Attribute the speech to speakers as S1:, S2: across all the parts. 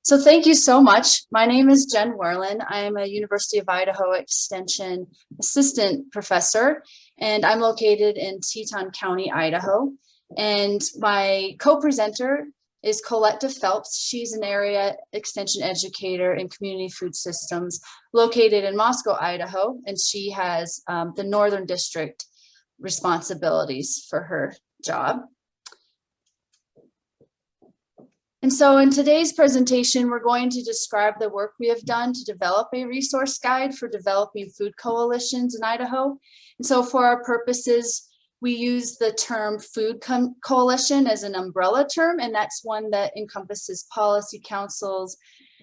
S1: So thank you so much. My name is Jen Werlin. I am a University of Idaho Extension Assistant Professor, and I'm located in Teton County, Idaho. And my co-presenter is Colette Phelps. She's an area extension educator in community food systems located in Moscow, Idaho, and she has the Northern District responsibilities for her job. And so in today's presentation, we're going to describe the work we have done to develop a resource guide for developing food coalitions in Idaho. And so for our purposes, we use the term food coalition as an umbrella term, and that's one that encompasses policy councils,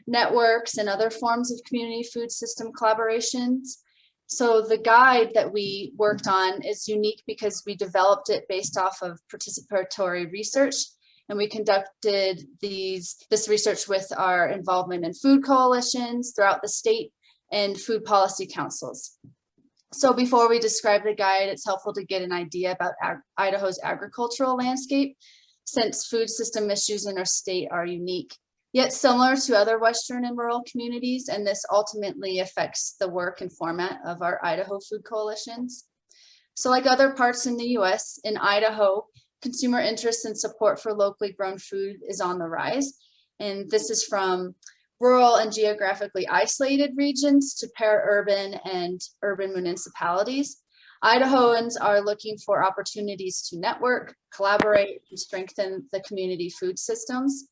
S1: networks, and other forms of community food system collaborations. So the guide that we worked on is unique because we developed it based off of participatory research. And we conducted this research with our involvement in food coalitions throughout the state and food policy councils. So before we describe the guide, it's helpful to get an idea about Idaho's agricultural landscape, since food system issues in our state are unique, yet similar to other Western and rural communities, and this ultimately affects the work and format of our Idaho food coalitions. So like other parts in the US, in Idaho, consumer interest and support for locally grown food is on the rise. And this is from rural and geographically isolated regions to para-urban and urban municipalities. Idahoans are looking for opportunities to network, collaborate, and strengthen the community food systems.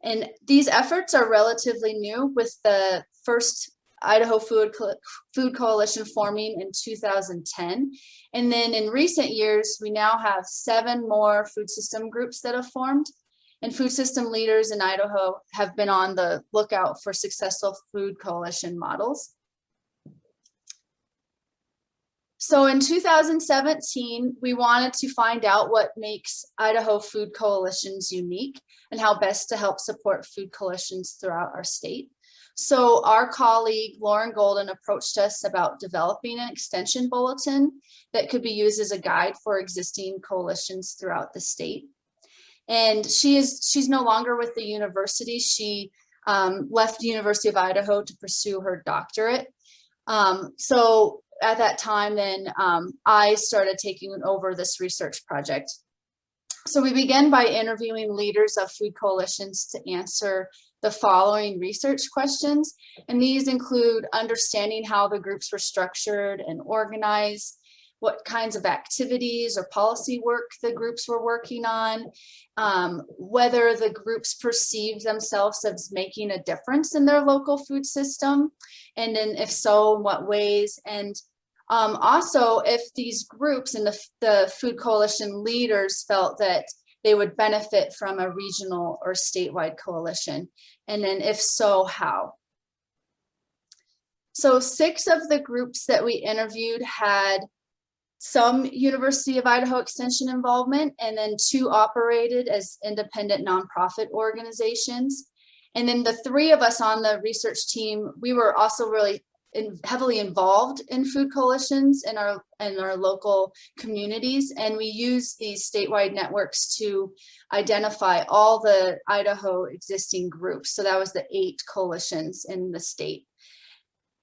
S1: And these efforts are relatively new, with the first Idaho Food Coalition forming in 2010. And then in recent years, we now have 7 more food system groups that have formed. And food system leaders in Idaho have been on the lookout for successful food coalition models. So in 2017, we wanted to find out what makes Idaho food coalitions unique and how best to help support food coalitions throughout our state. So our colleague Lauren Golden approached us about developing an extension bulletin that could be used as a guide for existing coalitions throughout the state. And she's no longer with the university. She left the University of Idaho to pursue her doctorate. So at that time, then I started taking over this research project. So we began by interviewing leaders of food coalitions to answer the following research questions. And these include understanding how the groups were structured and organized, what kinds of activities or policy work the groups were working on, whether the groups perceived themselves as making a difference in their local food system, and then if so, in what ways, and also if these groups and the food coalition leaders felt that they would benefit from a regional or statewide coalition, and then if so, how. So 6 of the groups that we interviewed had some University of Idaho Extension involvement, and then 2 operated as independent nonprofit organizations. And then the 3 of us on the research team, we were also really heavily involved in food coalitions in our local communities, and we use these statewide networks to identify all the Idaho existing groups. So that was the 8 coalitions in the state,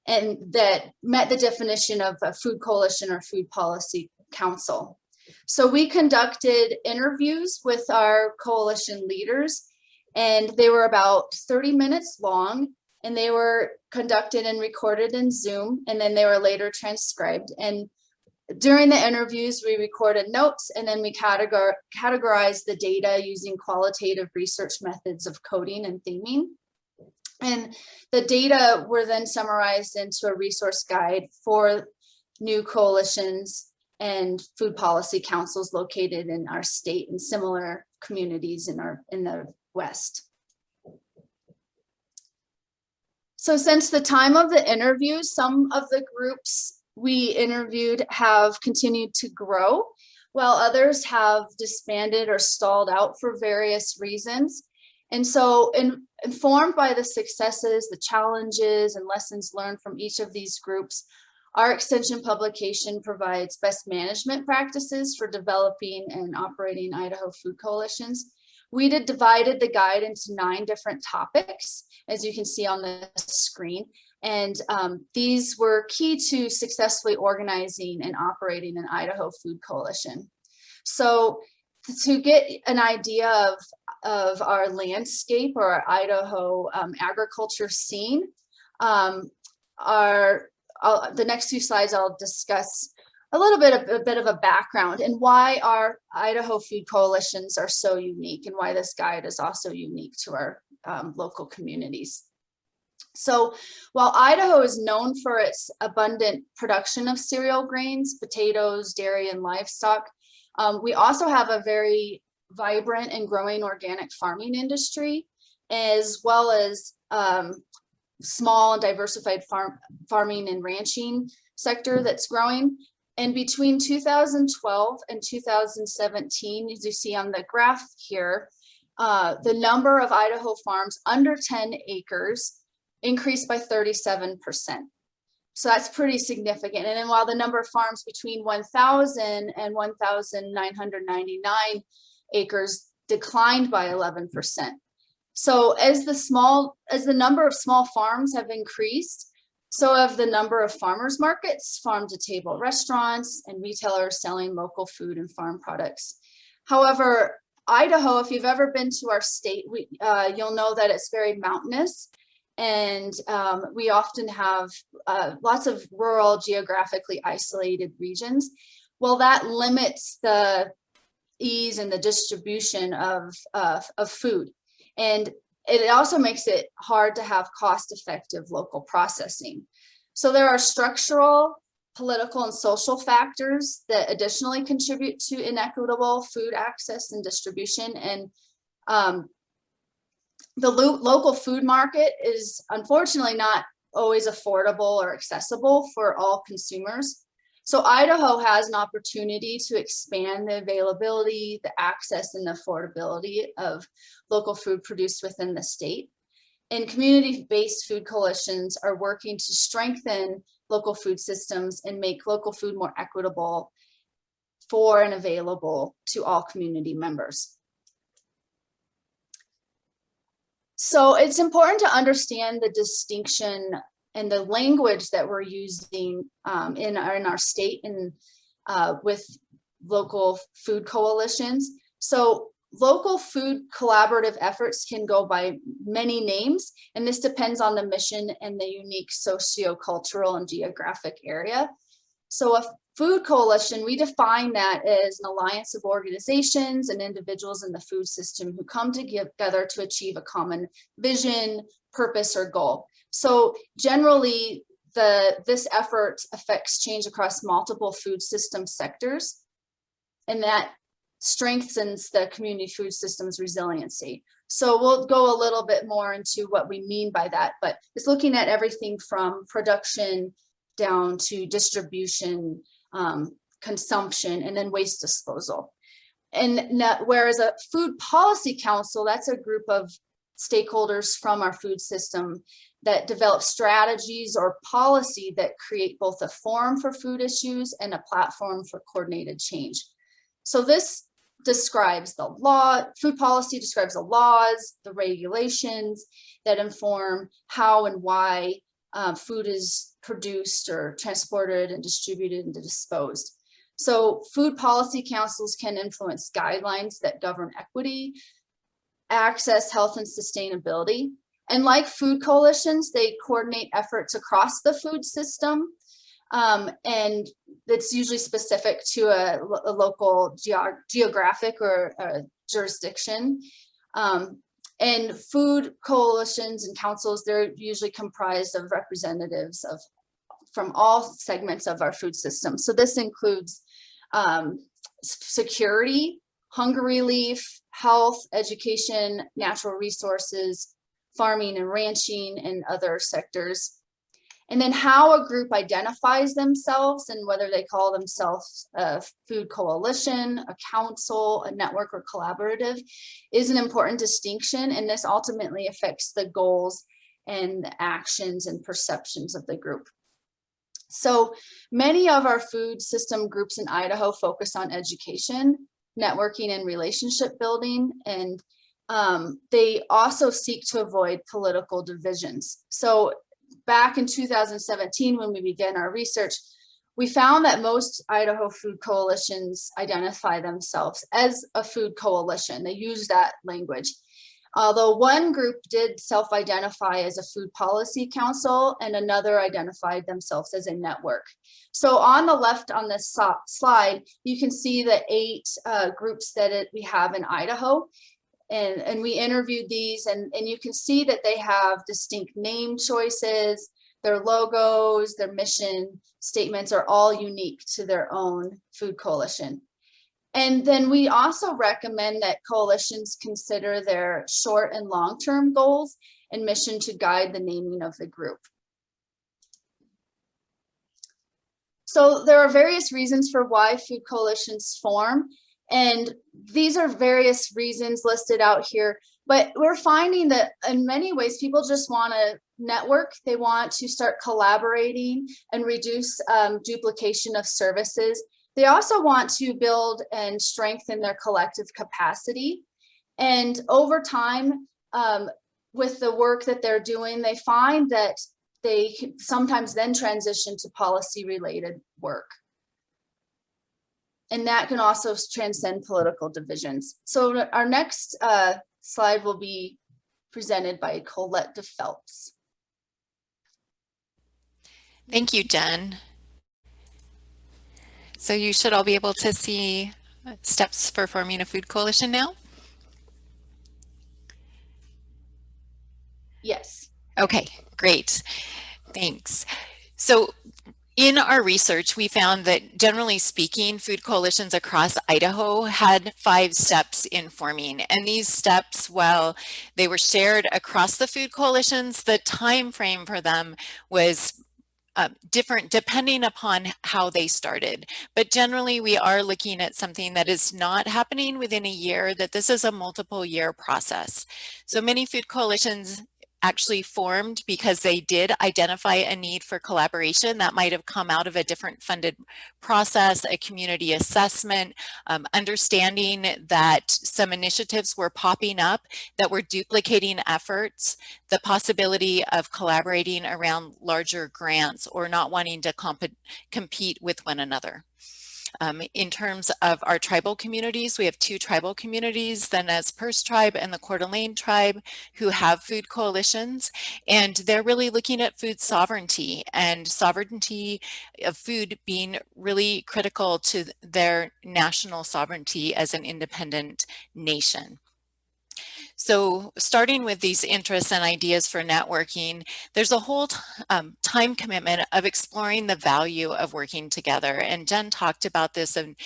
S1: and that met the definition of a food coalition or food policy council. So we conducted interviews with our coalition leaders, and they were about 30 minutes long, and they were conducted and recorded in Zoom, and then they were later transcribed. And during the interviews, we recorded notes, and then we categorized the data using qualitative research methods of coding and theming. And the data were then summarized into a resource guide for new coalitions and food policy councils located in our state and similar communities in the West. So since the time of the interview, some of the groups we interviewed have continued to grow, while others have disbanded or stalled out for various reasons. And so informed by the successes, the challenges, and lessons learned from each of these groups, our extension publication provides best management practices for developing and operating Idaho food coalitions. We divided the guide into 9 different topics, as you can see on the screen. And these were key to successfully organizing and operating an Idaho Food Coalition. So to get an idea of our landscape or our Idaho agriculture scene, the next few slides I'll discuss a bit of a background and why our Idaho food coalitions are so unique and why this guide is also unique to our local communities. So while Idaho is known for its abundant production of cereal grains, potatoes, dairy, and livestock, we also have a very vibrant and growing organic farming industry, as well as small and diversified farming and ranching sector that's growing. And between 2012 and 2017, as you see on the graph here, the number of Idaho farms under 10 acres increased by 37%. So that's pretty significant. And then while the number of farms between 1,000 and 1,999 acres declined by 11%. So as the number of small farms have increased, so have the number of farmers markets, farm-to-table restaurants, and retailers selling local food and farm products. However, Idaho, if you've ever been to our state, you'll know that it's very mountainous, and we often have lots of rural, geographically isolated regions. Well, that limits the ease and the distribution of food. And it also makes it hard to have cost-effective local processing. So there are structural, political, and social factors that additionally contribute to inequitable food access and distribution. And the local food market is unfortunately not always affordable or accessible for all consumers. So Idaho has an opportunity to expand the availability, the access, and the affordability of local food produced within the state. And community-based food coalitions are working to strengthen local food systems and make local food more equitable for and available to all community members. So it's important to understand the distinction and the language that we're using in our state and with local food coalitions. So local food collaborative efforts can go by many names, and this depends on the mission and the unique socio-cultural and geographic area. So a food coalition, we define that as an alliance of organizations and individuals in the food system who come together to achieve a common vision, purpose, or goal. So generally, this effort affects change across multiple food system sectors, and that strengthens the community food system's resiliency. So we'll go a little bit more into what we mean by that, but it's looking at everything from production down to distribution, consumption, and then waste disposal. And whereas a food policy council, that's a group of stakeholders from our food system that develop strategies or policy that create both a forum for food issues and a platform for coordinated change. So this describes the law, food policy describes the laws, the regulations that inform how and why food is produced or transported and distributed and disposed. So food policy councils can influence guidelines that govern equity, access, health, and sustainability. And like food coalitions, they coordinate efforts across the food system. And it's usually specific to a local geographic or jurisdiction. And food coalitions and councils, they're usually comprised of representatives from all segments of our food system. So this includes security, hunger relief, health, education, natural resources, farming and ranching, and other sectors. And then how a group identifies themselves and whether they call themselves a food coalition, a council, a network, or collaborative is an important distinction. And this ultimately affects the goals and the actions and perceptions of the group. So many of our food system groups in Idaho focus on education, networking, and relationship building. And they also seek to avoid political divisions. So back in 2017, when we began our research, we found that most Idaho food coalitions identify themselves as a food coalition. They use that language. Although one group did self-identify as a food policy council and another identified themselves as a network. So on the left on this slide, you can see the 8 groups that we have in Idaho. And we interviewed these, and you can see that they have distinct name choices. Their logos, their mission statements are all unique to their own food coalition. And then we also recommend that coalitions consider their short and long-term goals and mission to guide the naming of the group. So there are various reasons for why food coalitions form, and these are various reasons listed out here, but we're finding that in many ways people just want to network. They want to start collaborating and reduce duplication of services. They also want to build and strengthen their collective capacity. And over time, with the work that they're doing, they find that they sometimes then transition to policy related work. And that can also transcend political divisions. So our next slide will be presented by Colette DePhelps.
S2: Thank you, Jen. So you should all be able to see steps for forming a food coalition now?
S1: Yes.
S2: Okay, great. Thanks. So in our research, we found that generally speaking, food coalitions across Idaho had 5 steps in forming. And these steps, while they were shared across the food coalitions, the time frame for them was different depending upon how they started. But generally, we are looking at something that is not happening within a year, that this is a multiple year process. So many food coalitions actually formed because they did identify a need for collaboration that might have come out of a different funded process, a community assessment, understanding that some initiatives were popping up that were duplicating efforts, the possibility of collaborating around larger grants or not wanting to compete with one another. In terms of our tribal communities, we have 2 tribal communities, the Nez Perce tribe and the Coeur d'Alene tribe, who have food coalitions, and they're really looking at food sovereignty and sovereignty of food being really critical to their national sovereignty as an independent nation. So starting with these interests and ideas for networking, there's a whole time commitment of exploring the value of working together. And Jen talked about this and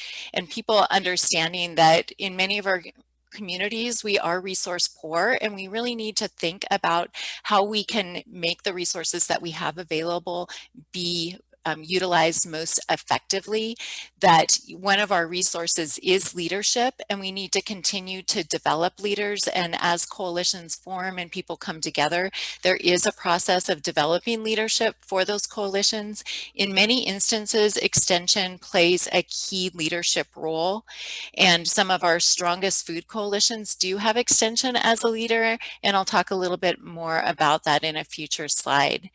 S2: people understanding that in many of our communities, we are resource poor, and we really need to think about how we can make the resources that we have available be utilized most effectively, that one of our resources is leadership, and we need to continue to develop leaders. And as coalitions form and people come together, there is a process of developing leadership for those coalitions. In many instances, extension plays a key leadership role, and some of our strongest food coalitions do have extension as a leader, and I'll talk a little bit more about that in a future slide.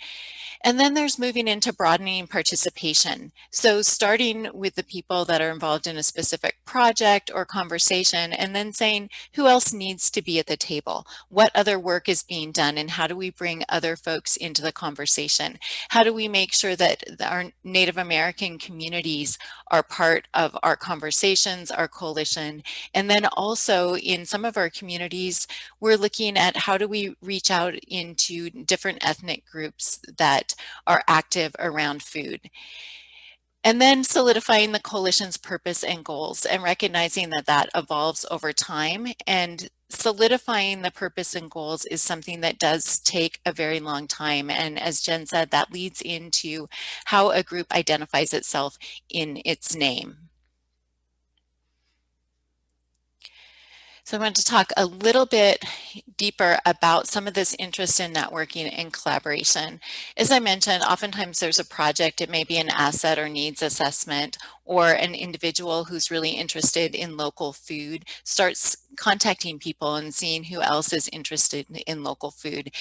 S2: And then there's moving into broadening participation. So starting with the people that are involved in a specific project or conversation, and then saying who else needs to be at the table? What other work is being done, and how do we bring other folks into the conversation? How do we make sure that our Native American communities are part of our conversations, our coalition? And then also in some of our communities, we're looking at how do we reach out into different ethnic groups that are active around food. And then solidifying the coalition's purpose and goals, and recognizing that that evolves over time. And solidifying the purpose and goals is something that does take a very long time. And as Jen said, that leads into how a group identifies itself in its name. So I want to talk a little bit deeper about some of this interest in networking and collaboration. As I mentioned, oftentimes there's a project, it may be an asset or needs assessment, or an individual who's really interested in local food starts contacting people and seeing who else is interested in local food.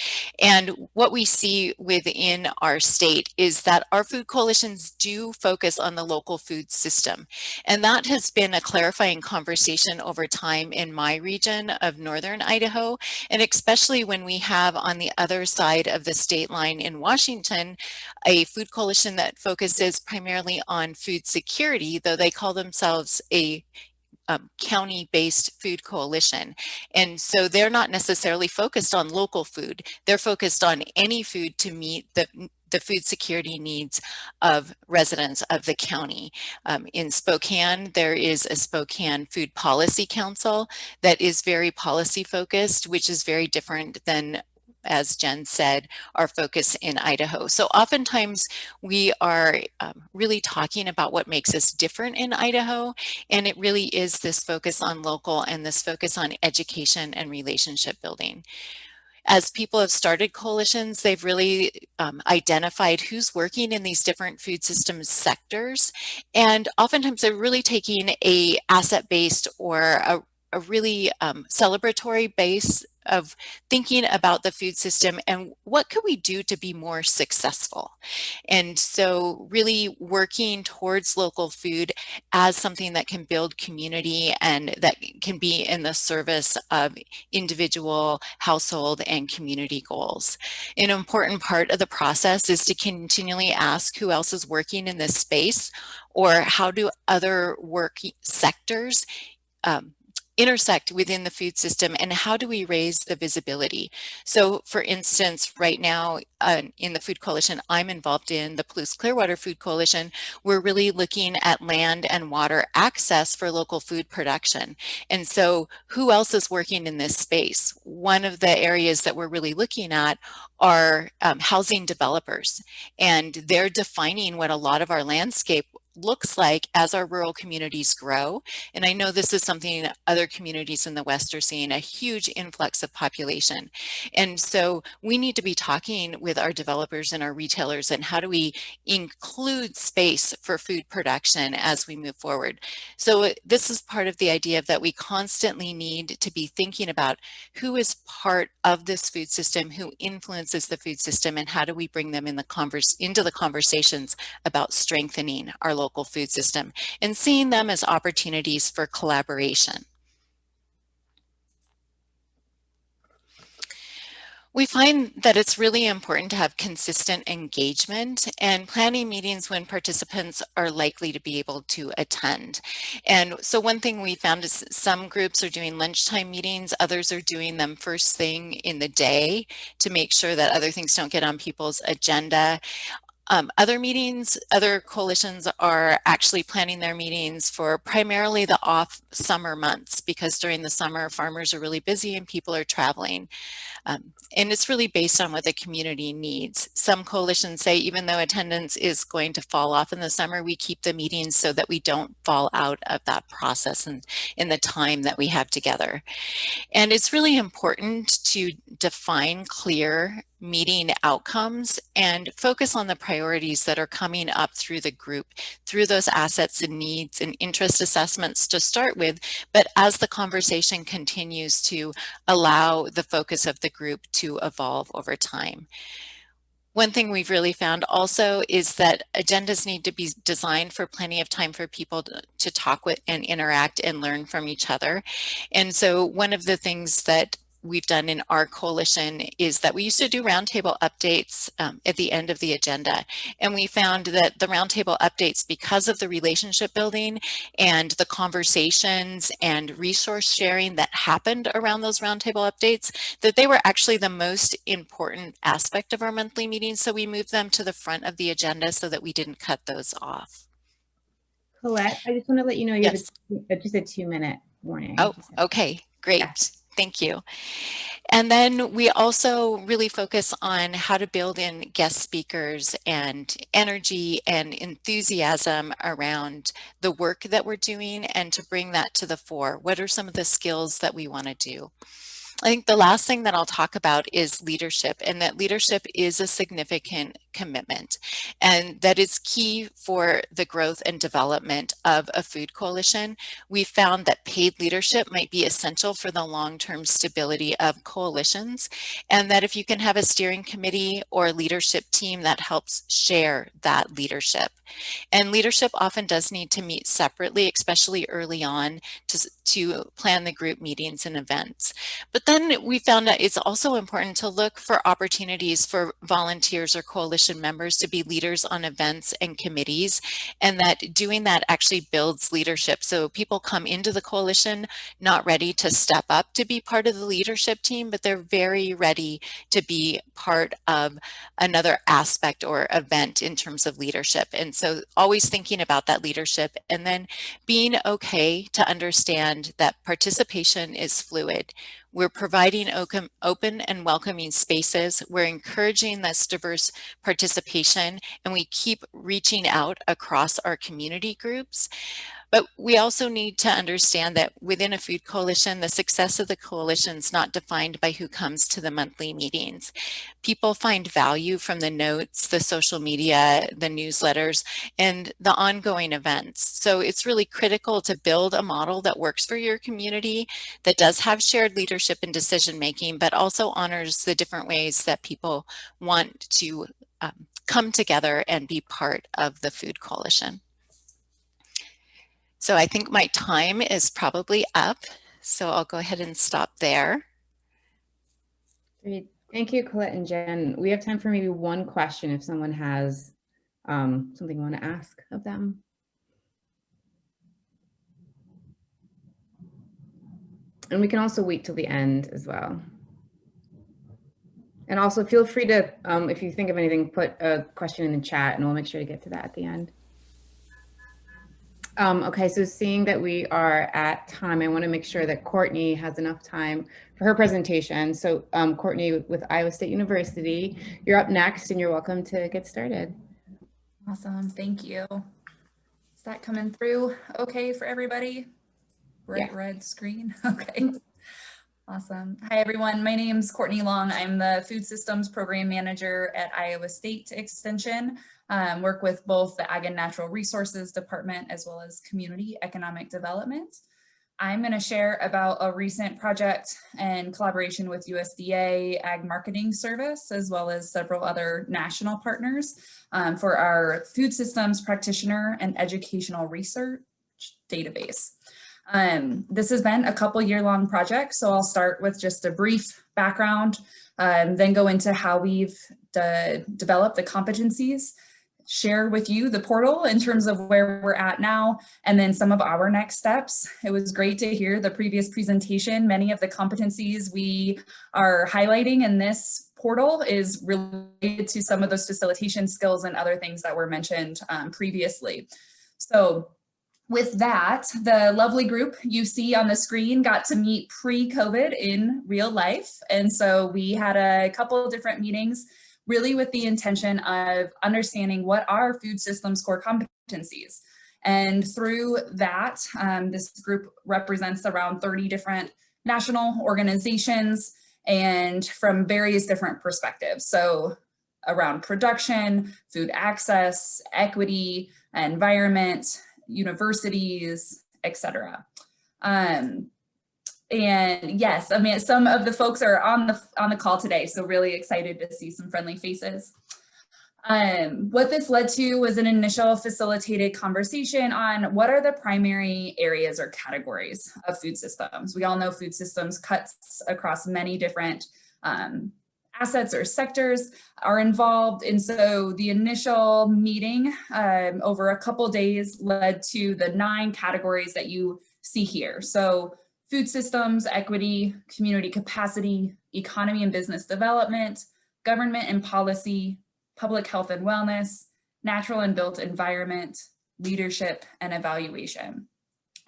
S2: And what we see within our state is that our food coalitions do focus on the local food system. And that has been a clarifying conversation over time in my region of northern Idaho, and especially when we have on the other side of the state line in Washington, a food coalition that focuses primarily on food security, though they call themselves a county-based food coalition. And so they're not necessarily focused on local food. They're focused on any food to meet the food security needs of residents of the county. In Spokane, there is a Spokane Food Policy Council that is very policy focused, which is very different than, as Jen said, our focus in Idaho. So oftentimes we are really talking about what makes us different in Idaho, and it really is this focus on local and this focus on education and relationship building. As people have started coalitions, they've really identified who's working in these different food systems sectors. And oftentimes they're really taking a asset-based or a really celebratory base of thinking about the food system and what could we do to be more successful. And so really working towards local food as something that can build community and that can be in the service of individual, household, and community goals. An important part of the process is to continually ask who else is working in this space, or how do other work sectors intersect within the food system, and how do we raise the visibility? So for instance, right now in the food coalition I'm involved in, the Palouse Clearwater Food Coalition, we're really looking at land and water access for local food production. And so who else is working in this space? One of the areas that we're really looking at are housing developers, and they're defining what a lot of our landscape looks like as our rural communities grow. And I know this is something other communities in the West are seeing, a huge influx of population. And so we need to be talking with our developers and our retailers, and how do we include space for food production as we move forward. So this is part of the idea that we constantly need to be thinking about who is part of this food system, who influences the food system, and how do we bring them in into the conversations about strengthening our local food system and seeing them as opportunities for collaboration. We find that it's really important to have consistent engagement and planning meetings when participants are likely to be able to attend. And so one thing we found is some groups are doing lunchtime meetings, others are doing them first thing in the day to make sure that other things don't get on people's agenda. Other coalitions are actually planning their meetings for primarily the off summer months, because during the summer farmers are really busy and people are traveling. And it's really based on what the community needs. Some coalitions say even though attendance is going to fall off in the summer, we keep the meetings so that we don't fall out of that process and in the time that we have together. And it's really important to define clear meeting outcomes and focus on the priorities that are coming up through the group, through those assets and needs and interest assessments to start with. But as the conversation continues, to allow the focus of the group to evolve over time. One thing we've really found also is that agendas need to be designed for plenty of time for people to talk with and interact and learn from each other. And so one of the things that we've done in our coalition is that we used to do roundtable updates at the end of the agenda. And we found that the roundtable updates, because of the relationship building and the conversations and resource sharing that happened around those roundtable updates, that they were actually the most important aspect of our monthly meetings. So we moved them to the front of the agenda so that we didn't cut those off.
S3: Colette, I just want to let you know you
S2: Yes.
S3: have just a 2-minute warning.
S2: Oh, okay, great. Yeah. Thank you. And then we also really focus on how to build in guest speakers and energy and enthusiasm around the work that we're doing, and to bring that to the fore. What are some of the skills that we want to do? I think the last thing that I'll talk about is leadership, and that leadership is a significant commitment. And that is key for the growth and development of a food coalition. We found that paid leadership might be essential for the long-term stability of coalitions, and that if you can have a steering committee or leadership team that helps share that leadership. And leadership often does need to meet separately, especially early on, to plan the group meetings and events. But then we found that it's also important to look for opportunities for volunteers or coalition members to be leaders on events and committees, and that doing that actually builds leadership. So people come into the coalition not ready to step up to be part of the leadership team, but they're very ready to be part of another aspect or event in terms of leadership. And so always thinking about that leadership, and then being okay to understand that participation is fluid. We're providing open and welcoming spaces. We're encouraging this diverse participation, and we keep reaching out across our community groups. But we also need to understand that within a food coalition, the success of the coalition is not defined by who comes to the monthly meetings. People find value from the notes, the social media, the newsletters, and the ongoing events. So it's really critical to build a model that works for your community, that does have shared leadership and decision making, but also honors the different ways that people want to come together and be part of the food coalition. So I think my time is probably up, so I'll go ahead and stop there.
S3: Great. Thank you, Colette and Jen. We have time for maybe one question if someone has something you want to ask of them. And we can also wait till the end as well. And also feel free to, if you think of anything, put a question in the chat and we'll make sure to get to that at the end. Okay, so seeing that we are at time, I want to make sure that Courtney has enough time for her presentation. So Courtney with Iowa State University, you're up next and you're welcome to get started.
S4: Awesome, thank you. Is that coming through okay for everybody? Bright red screen, okay. Awesome. Hi, everyone. My name's Courtney Long. I'm the Food Systems Program Manager at Iowa State Extension. Work with both the Ag and Natural Resources Department as well as Community Economic Development. I'm going to share about a recent project in collaboration with USDA Ag Marketing Service, as well as several other national partners for our Food Systems Practitioner and Educational Research database. This has been a couple year-long project, so I'll start with just a brief background, then go into how we've developed the competencies, share with you the portal in terms of where we're at now, and then some of our next steps. It was great to hear the previous presentation. Many of the competencies we are highlighting in this portal is related to some of those facilitation skills and other things that were mentioned previously. So with that, the lovely group you see on the screen got to meet pre-COVID in real life. And so we had a couple of different meetings really with the intention of understanding what are food systems core competencies. And through that, this group represents around 30 different national organizations and from various different perspectives. So around production, food access, equity, environment, universities, etc. And yes, I mean, some of the folks are on the call today, so really excited to see some friendly faces. What this led to was an initial facilitated conversation on what are the primary areas or categories of food systems. We all know food systems cuts across many different assets or sectors are involved. And so the initial meeting over a couple days led to the 9 categories that you see here. So food systems, equity, community capacity, economy and business development, government and policy, public health and wellness, natural and built environment, leadership, and evaluation.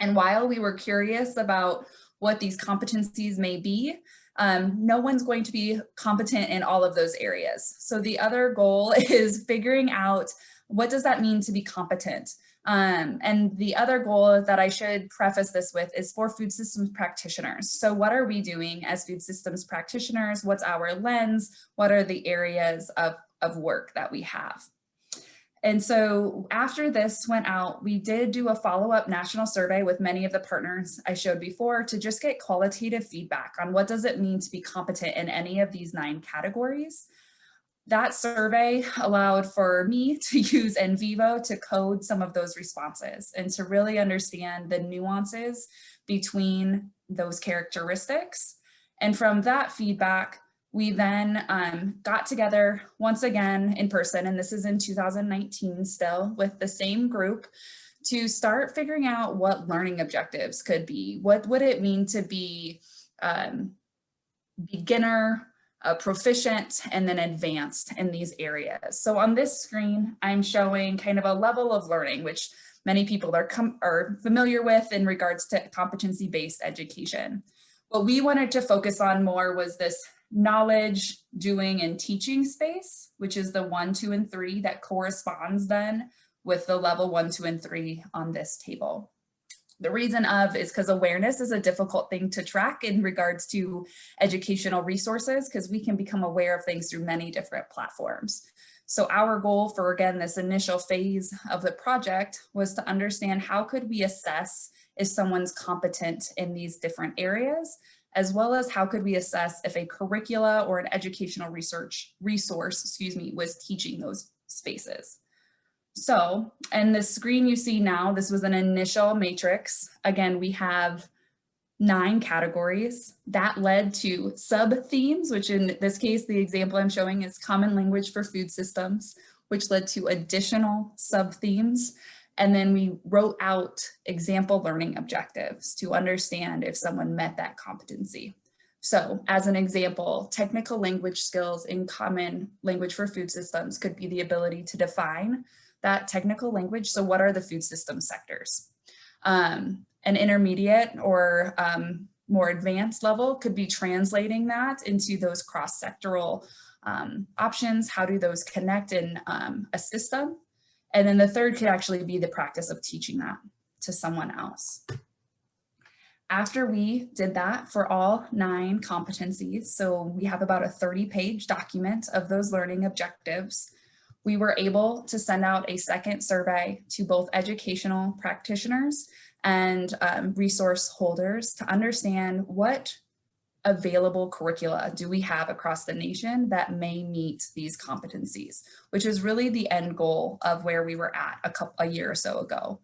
S4: And while we were curious about what these competencies may be, no one's going to be competent in all of those areas. So the other goal is figuring out what does that mean to be competent? And the other goal that I should preface this with is for food systems practitioners. So what are we doing as food systems practitioners? What's our lens? What are the areas of of work that we have. And so after this went out, we did do a follow-up national survey with many of the partners I showed before to just get qualitative feedback on what does it mean to be competent in any of these 9 categories. That survey allowed for me to use NVivo to code some of those responses and to really understand the nuances between those characteristics. And from that feedback, we then got together once again in person, and this is in 2019 still, with the same group to start figuring out what learning objectives could be. What would it mean to be beginner, proficient, and then advanced in these areas? So on this screen, I'm showing kind of a level of learning, which many people are familiar with in regards to competency-based education. What we wanted to focus on more was this knowledge, doing, and teaching space, which is the 1, 2, and 3 that corresponds then with the level 1, 2, and 3 on this table. The reason is because awareness is a difficult thing to track in regards to educational resources, because we can become aware of things through many different platforms. So our goal for, again, this initial phase of the project was to understand how could we assess if someone's competent in these different areas, as well as how could we assess if a curricula or an educational resource, was teaching those spaces. So, and the screen you see now, this was an initial matrix. Again, we have 9 categories that led to sub-themes, which in this case, the example I'm showing is common language for food systems, which led to additional sub-themes. And then we wrote out example learning objectives to understand if someone met that competency. So as an example, technical language skills in common language for food systems could be the ability to define that technical language. So what are the food system sectors? An intermediate or more advanced level could be translating that into those cross-sectoral options. How do those connect in a system? And then the third could actually be the practice of teaching that to someone else. After we did that for all 9 competencies, so we have about a 30-page document of those learning objectives, we were able to send out a second survey to both educational practitioners and resource holders to understand what available curricula do we have across the nation that may meet these competencies, which is really the end goal of where we were at a year or so ago.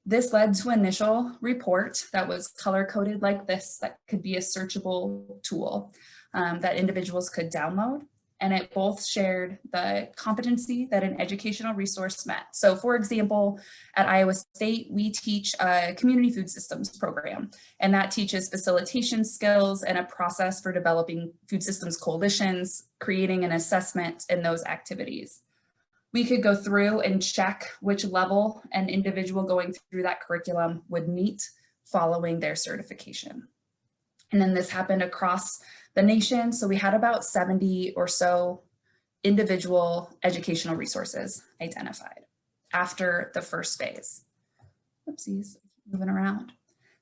S4: This led to an initial report that was color-coded like this, that could be a searchable tool that individuals could download. And it both shared the competency that an educational resource met. So for example, at Iowa State, we teach a community food systems program, and that teaches facilitation skills and a process for developing food systems coalitions, creating an assessment in those activities. We could go through and check which level an individual going through that curriculum would meet following their certification. And then this happened across the nation. So we had about 70 or so individual educational resources identified after the first phase. Oopsies, moving around.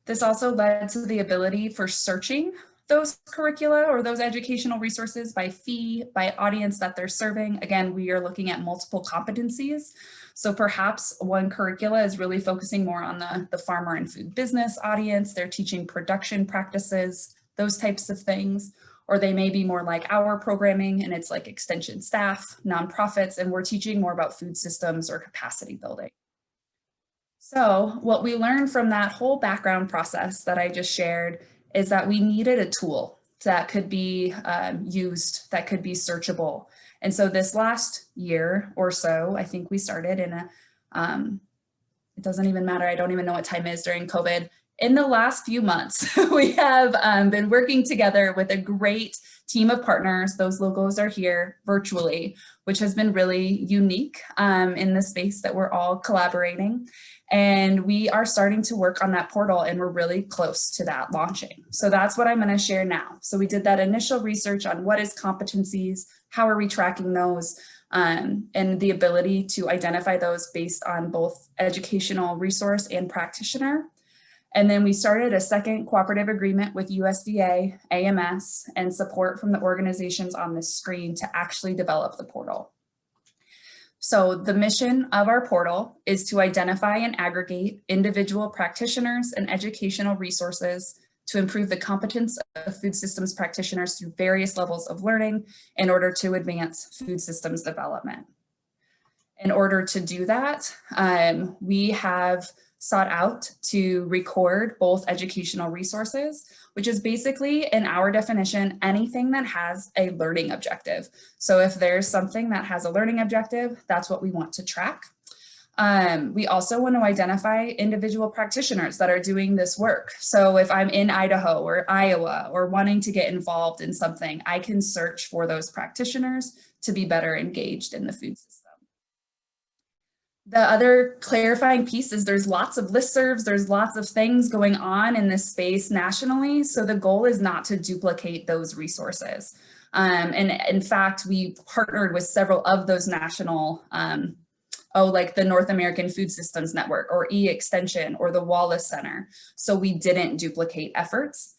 S4: This also led to the ability for searching those curricula or those educational resources by fee, by audience that they're serving. Again, we are looking at multiple competencies. So perhaps one curricula is really focusing more on the farmer and food business audience. They're teaching production practices, those types of things. Or they may be more like our programming and it's like extension staff, nonprofits, and we're teaching more about food systems or capacity building. So what we learned from that whole background process that I just shared is that we needed a tool that could be used, that could be searchable. And so this last year or so, I think we started in it doesn't even matter, I don't even know what time it is during COVID. In the last few months, we have been working together with a great team of partners. Those logos are here virtually, which has been really unique in the space that we're all collaborating. And we are starting to work on that portal and we're really close to that launching. So that's what I'm going to share now. So we did that initial research on what is competencies, how are we tracking those, and the ability to identify those based on both educational resource and practitioner. And then we started a second cooperative agreement with USDA, AMS, and support from the organizations on this screen to actually develop the portal. So the mission of our portal is to identify and aggregate individual practitioners and educational resources to improve the competence of food systems practitioners through various levels of learning in order to advance food systems development. In order to do that, we have sought out to record both educational resources, which is basically, in our definition, anything that has a learning objective. So if there's something that has a learning objective, that's what we want to track. We also want to identify individual practitioners that are doing this work. So if I'm in Idaho or Iowa or wanting to get involved in something, I can search for those practitioners to be better engaged in the food system. The other clarifying piece is there's lots of listservs, there's lots of things going on in this space nationally. So the goal is not to duplicate those resources. And in fact, we partnered with several of those national, like the North American Food Systems Network or E-Extension or the Wallace Center. So we didn't duplicate efforts.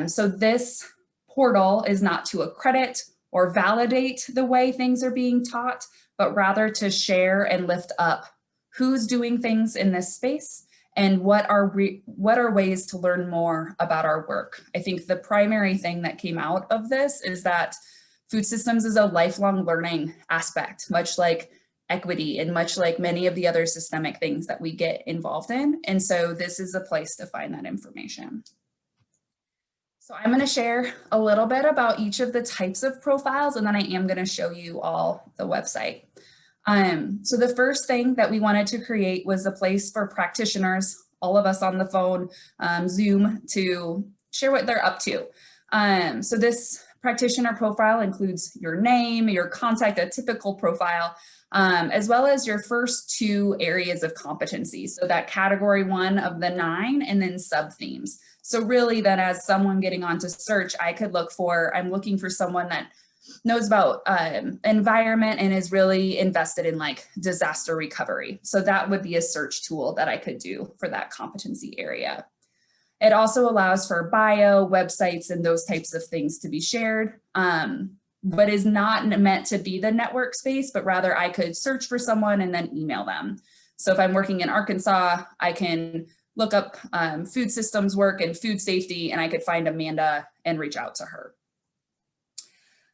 S4: So this portal is not to accredit or validate the way things are being taught, but rather to share and lift up who's doing things in this space and what are ways to learn more about our work. I think the primary thing that came out of this is that food systems is a lifelong learning aspect, much like equity and much like many of the other systemic things that we get involved in. And so this is a place to find that information. So I'm going to share a little bit about each of the types of profiles, and then I am going to show you all the website. So the first thing that we wanted to create was a place for practitioners, all of us on the phone, Zoom, to share what they're up to. So this practitioner profile includes your name, your contact, a typical profile, as well as your first two areas of competency. So that category 1 of the 9 and then sub-themes. So really then as someone getting onto search, I could look for, I'm looking for someone that knows about environment and is really invested in like disaster recovery. So that would be a search tool that I could do for that competency area. It also allows for bio, websites, and those types of things to be shared, but is not meant to be the network space, but rather I could search for someone and then email them. So if I'm working in Arkansas, I can look up food systems work and food safety, and I could find Amanda and reach out to her.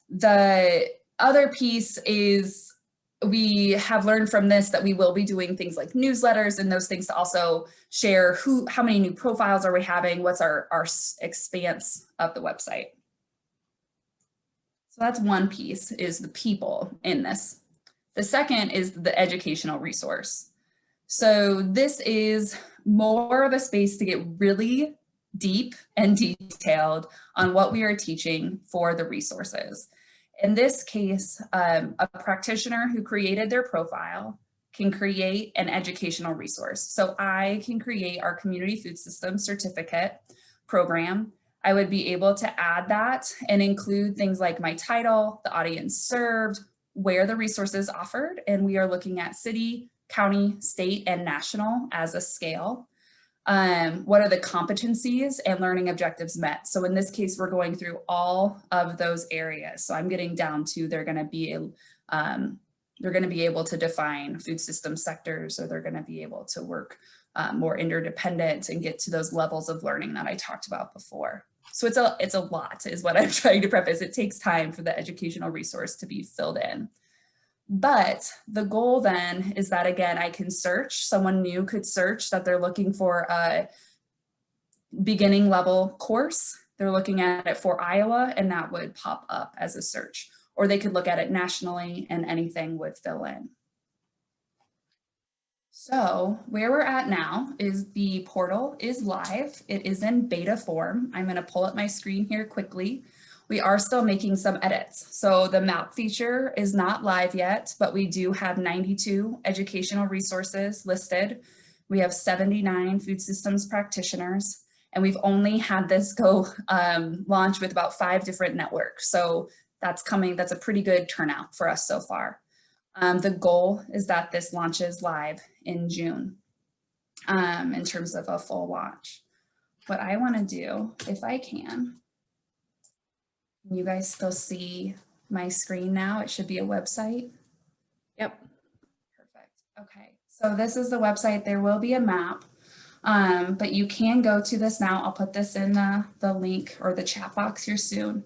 S4: The other piece is we have learned from this that we will be doing things like newsletters and those things to also share how many new profiles are we having, what's our expanse of the website. So that's one piece, is the people in this. The second is the educational resource. So this is more of a space to get really deep and detailed on what we are teaching for the resources. In this case, a practitioner who created their profile can create an educational resource. So I can create our community food system certificate program. I would be able to add that and include things like my title, the audience served, where the resource is offered, and we are looking at city, county, state, and national as a scale. What are the competencies and learning objectives met? So in this case, we're going through all of those areas. So I'm getting down to they're going to be able to define food system sectors, or they're going to be able to work more interdependent and get to those levels of learning that I talked about before. So it's a lot is what I'm trying to preface. It takes time for the educational resource to be filled in. But the goal then is that, again, I can search, someone new could search that they're looking for a beginning level course. They're looking at it for Iowa, and that would pop up as a search. Or they could look at it nationally and anything would fill in. So where we're at now is the portal is live. It is in beta form. I'm going to pull up my screen here quickly. We are still making some edits. So the map feature is not live yet, but we do have 92 educational resources listed. We have 79 food systems practitioners, and we've only had this go launch with about 5 different networks. So that's a pretty good turnout for us so far. The goal is that this launches live in June in terms of a full launch. what I want to do, if I can you guys still see my screen now? It should be a website.
S3: Yep.
S4: Perfect. Okay. So this is the website. There will be a map, but you can go to this now. I'll put this in the link or the chat box here soon.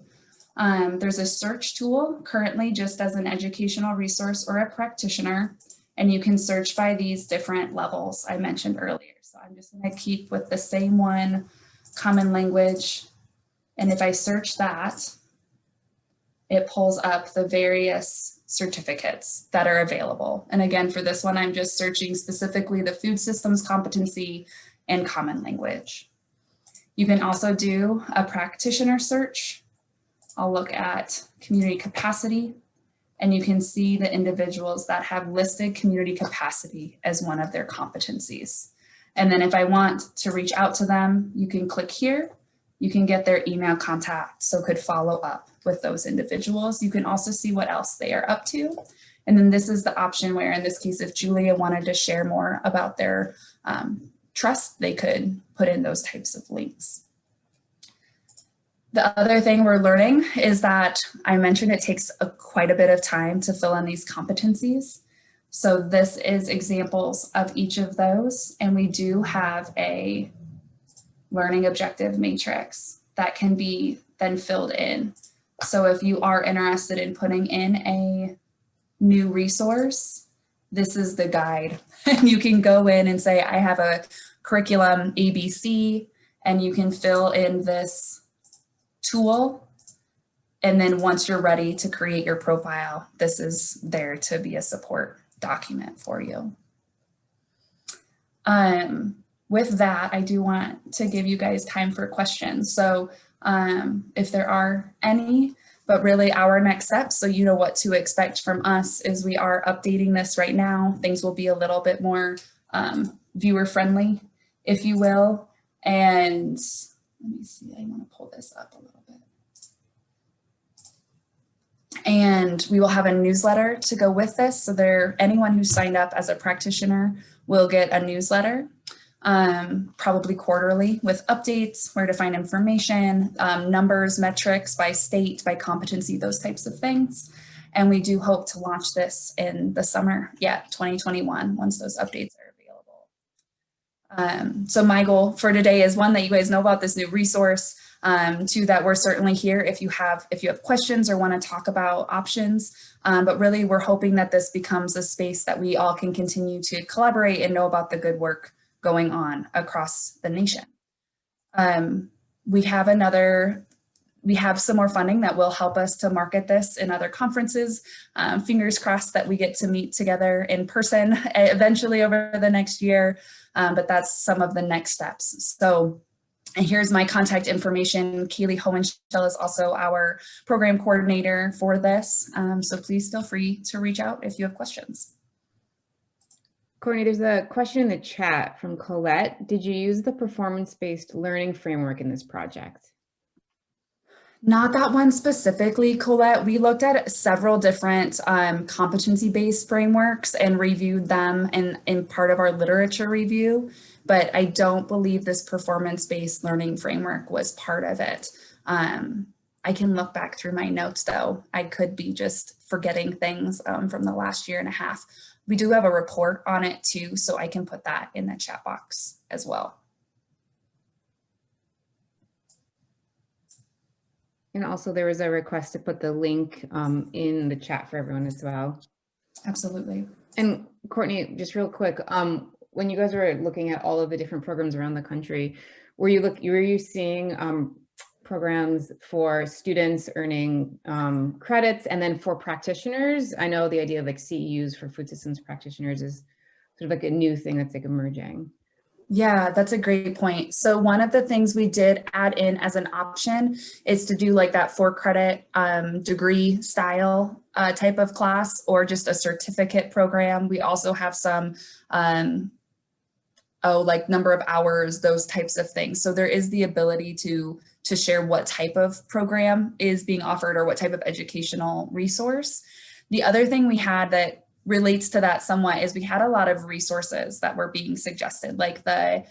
S4: There's a search tool currently just as an educational resource or a practitioner, and you can search by these different levels I mentioned earlier. So I'm just going to keep with the same one, common language. And if I search that, it pulls up the various certificates that are available. And again, for this one, I'm just searching specifically the food systems competency and common language. You can also do a practitioner search. I'll look at community capacity, and you can see the individuals that have listed community capacity as one of their competencies. And then if I want to reach out to them, you can click here. You can get their email contact, so could follow up with those individuals. You can also see what else they are up to. And then this is the option where, in this case, if Julia wanted to share more about their trust, they could put in those types of links. The other thing we're learning is that I mentioned it takes quite a bit of time to fill in these competencies. So this is examples of each of those. And we do have a learning objective matrix that can be then filled in. So if you are interested in putting in a new resource, this is the guide. And you can go in and say, I have a curriculum ABC, and you can fill in this tool. And then once you're ready to create your profile, this is there to be a support document for you. With that, I do want to give you guys time for questions. So if there are any, but really our next step, so you know what to expect from us, is we are updating this right now. Things will be a little bit more viewer friendly, if you will. And let me see, I want to pull this up a little bit. And we will have a newsletter to go with this. So anyone who signed up as a practitioner will get a newsletter. Probably quarterly, with updates, where to find information, numbers, metrics by state, by competency, those types of things. And we do hope to launch this in the summer, 2021, once those updates are available. So my goal for today is, one, that you guys know about this new resource, two, that we're certainly here if you have questions or want to talk about options. But really, we're hoping that this becomes a space that we all can continue to collaborate and know about the good work going on across the nation. We have some more funding that will help us to market this in other conferences. Fingers crossed that we get to meet together in person eventually over the next year, but that's some of the next steps. So, and here's my contact information. Kaylee Hohenschel is also our program coordinator for this. So please feel free to reach out if you have questions.
S3: Courtney, there's a question in the chat from Colette. Did you use the performance-based learning framework in this project?
S4: Not that one specifically, Colette. We looked at several different competency-based frameworks and reviewed them in part of our literature review, but I don't believe this performance-based learning framework was part of it. I can look back through my notes, though. I could be just forgetting things from the last year and a half. We do have a report on it too, so I can put that in the chat box as well.
S3: And also there was a request to put the link in the chat for everyone as well.
S4: Absolutely.
S3: And Courtney, just real quick, when you guys were looking at all of the different programs around the country, were you seeing programs for students earning credits, and then for practitioners? I know the idea of like CEUs for food systems practitioners is sort of like a new thing that's like emerging.
S4: Yeah, that's a great point. So one of the things we did add in as an option is to do like that 4-credit degree style type of class, or just a certificate program. We also have some like number of hours, those types of things. So there is the ability to share what type of program is being offered or what type of educational resource. The other thing we had that relates to that somewhat is we had a lot of resources that were being suggested, like the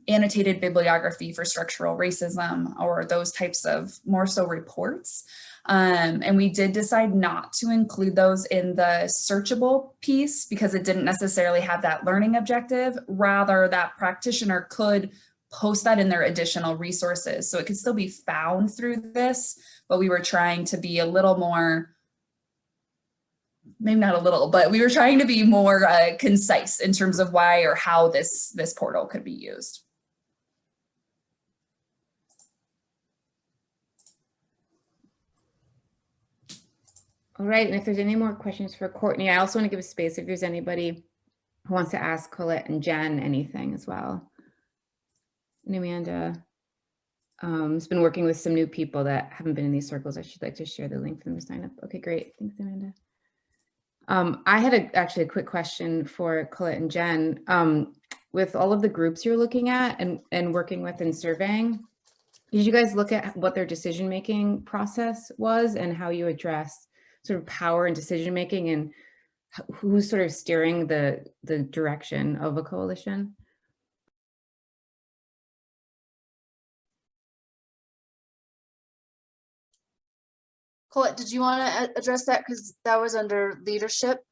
S4: annotated bibliography for structural racism, or those types of more so reports. And we did decide not to include those in the searchable piece because it didn't necessarily have that learning objective. Rather, that practitioner could post that in their additional resources. So it could still be found through this, but we were trying to be a little more, maybe not a little, but we were trying to be more concise in terms of why or how this portal could be used.
S3: All right, and if there's any more questions for Courtney, I also want to give space if there's anybody who wants to ask Colette and Jen anything as well. And Amanda has been working with some new people that haven't been in these circles. I should like to share the link for them to sign up. Okay, great. Thanks, Amanda. I had actually a quick question for Colette and Jen. With all of the groups you're looking at and working with and surveying, did you guys look at what their decision-making process was and how you address sort of power and decision-making and who's sort of steering the direction of a coalition?
S1: Colette, did you want to address that? Because that was under leadership.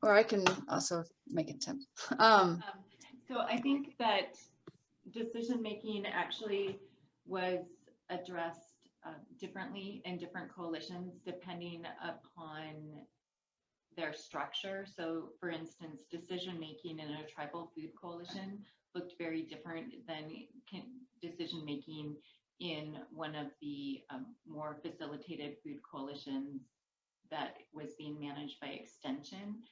S1: Or I can also make it Tim.
S5: So I think that decision-making actually was addressed differently in different coalitions depending upon their structure. So for instance, decision-making in a tribal food coalition looked very different than decision-making in one of the more facilitated food coalitions that was being managed by Extension.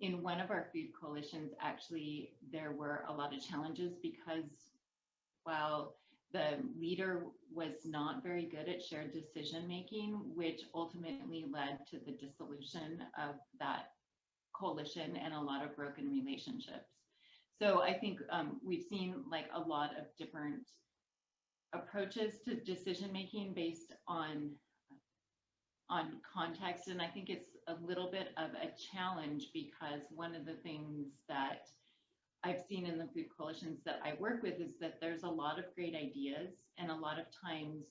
S5: In one of our food coalitions, actually, there were a lot of challenges because while the leader was not very good at shared decision-making, which ultimately led to the dissolution of that coalition and a lot of broken relationships. So I think we've seen like a lot of different approaches to decision-making based on context. And I think it's a little bit of a challenge because one of the things that I've seen in the food coalitions that I work with is that there's a lot of great ideas, and a lot of times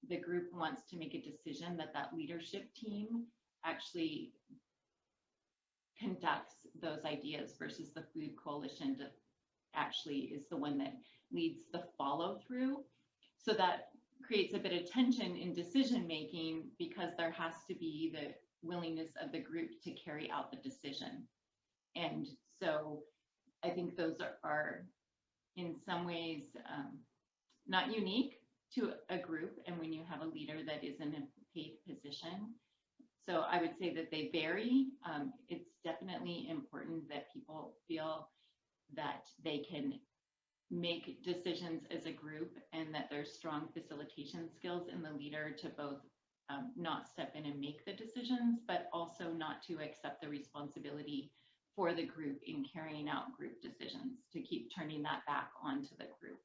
S5: the group wants to make a decision that leadership team actually conducts those ideas versus the food coalition that actually is the one that leads the follow through. So that creates a bit of tension in decision making because there has to be the willingness of the group to carry out the decision. And so I think those are in some ways not unique to a group, and when you have a leader that is in a paid position. So I would say that they vary. It's definitely important that people feel that they can make decisions as a group and that there's strong facilitation skills in the leader to both not step in and make the decisions, but also not to accept the responsibility for the group in carrying out group decisions, to keep turning that back onto the group.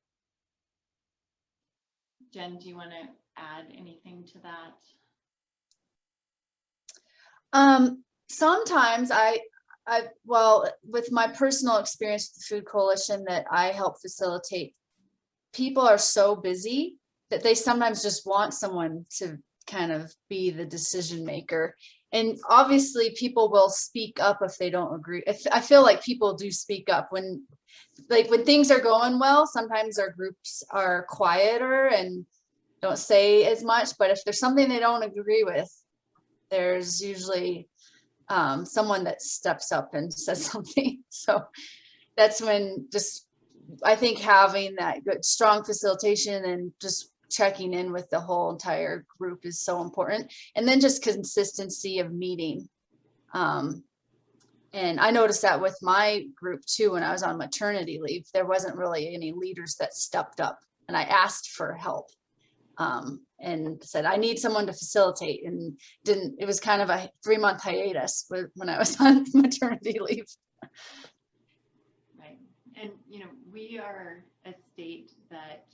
S5: Jen, do you want to add anything to that?
S1: Sometimes well, with my personal experience with the Food Coalition that I help facilitate, people are so busy that they sometimes just want someone to kind of be the decision maker. And obviously people will speak up if they don't agree. I feel like people do speak up when things are going well. Sometimes our groups are quieter and don't say as much, but if there's something they don't agree with, there's usually someone that steps up and says something. So that's when I think having that good, strong facilitation and just checking in with the whole entire group is so important. And then just consistency of meeting. And I noticed that with my group too, when I was on maternity leave, there wasn't really any leaders that stepped up, and I asked for help. And said, I need someone to facilitate, and it was kind of a 3-month hiatus when I was on maternity leave.
S5: Right. And, we are a state that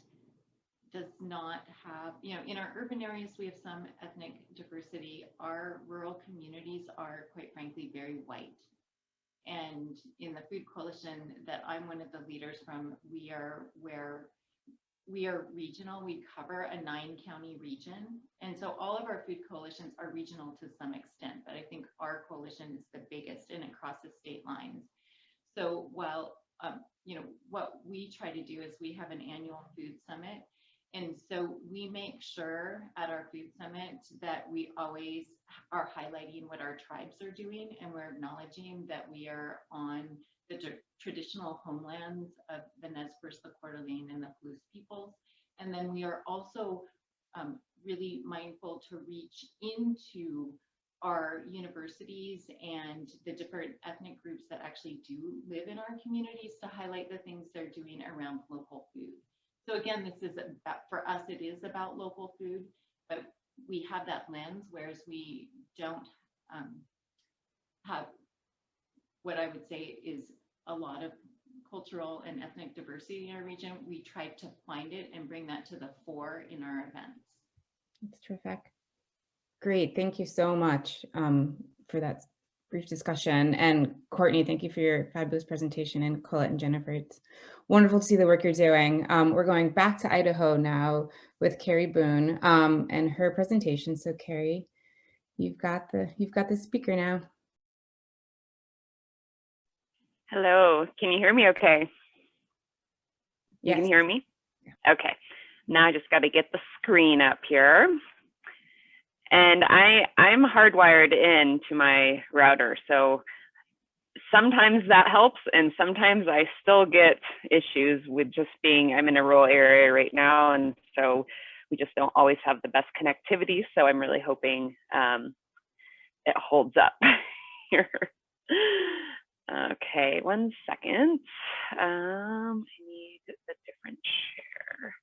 S5: does not have, in our urban areas, we have some ethnic diversity. Our rural communities are, quite frankly, very white. And in the Food Coalition that I'm one of the leaders from, we are regional. We cover a 9-county region. And so all of our food coalitions are regional to some extent, but I think our coalition is the biggest and it crosses state lines. So while, what we try to do is we have an annual food summit. And so we make sure at our food summit that we always are highlighting what our tribes are doing, and we're acknowledging that we are on the traditional homelands of the Nez Perce, the Coeur d'Alene, and the Palouse peoples. And then we are also really mindful to reach into our universities and the different ethnic groups that actually do live in our communities to highlight the things they're doing around local food. So again, this is about, for us, it is about local food, but we have that lens, whereas we don't have what I would say is a lot of cultural and ethnic diversity in our region. We try to find it and bring that to the fore in our events.
S3: That's terrific. Great. Thank you so much for that brief discussion. And Courtney, thank you for your fabulous presentation. And Colette and Jennifer, it's wonderful to see the work you're doing. We're going back to Idaho now with Carrie Boone and her presentation. So Carrie, you've got the speaker now.
S6: Hello, can you hear me okay? You
S3: Yes.
S6: can hear me? Okay, now I just got to get the screen up here. And I'm hardwired into my router, so sometimes that helps, and sometimes I still get issues with just being, I'm in a rural area right now, and so we just don't always have the best connectivity, so I'm really hoping it holds up here. Okay, 1 second. I need a different share.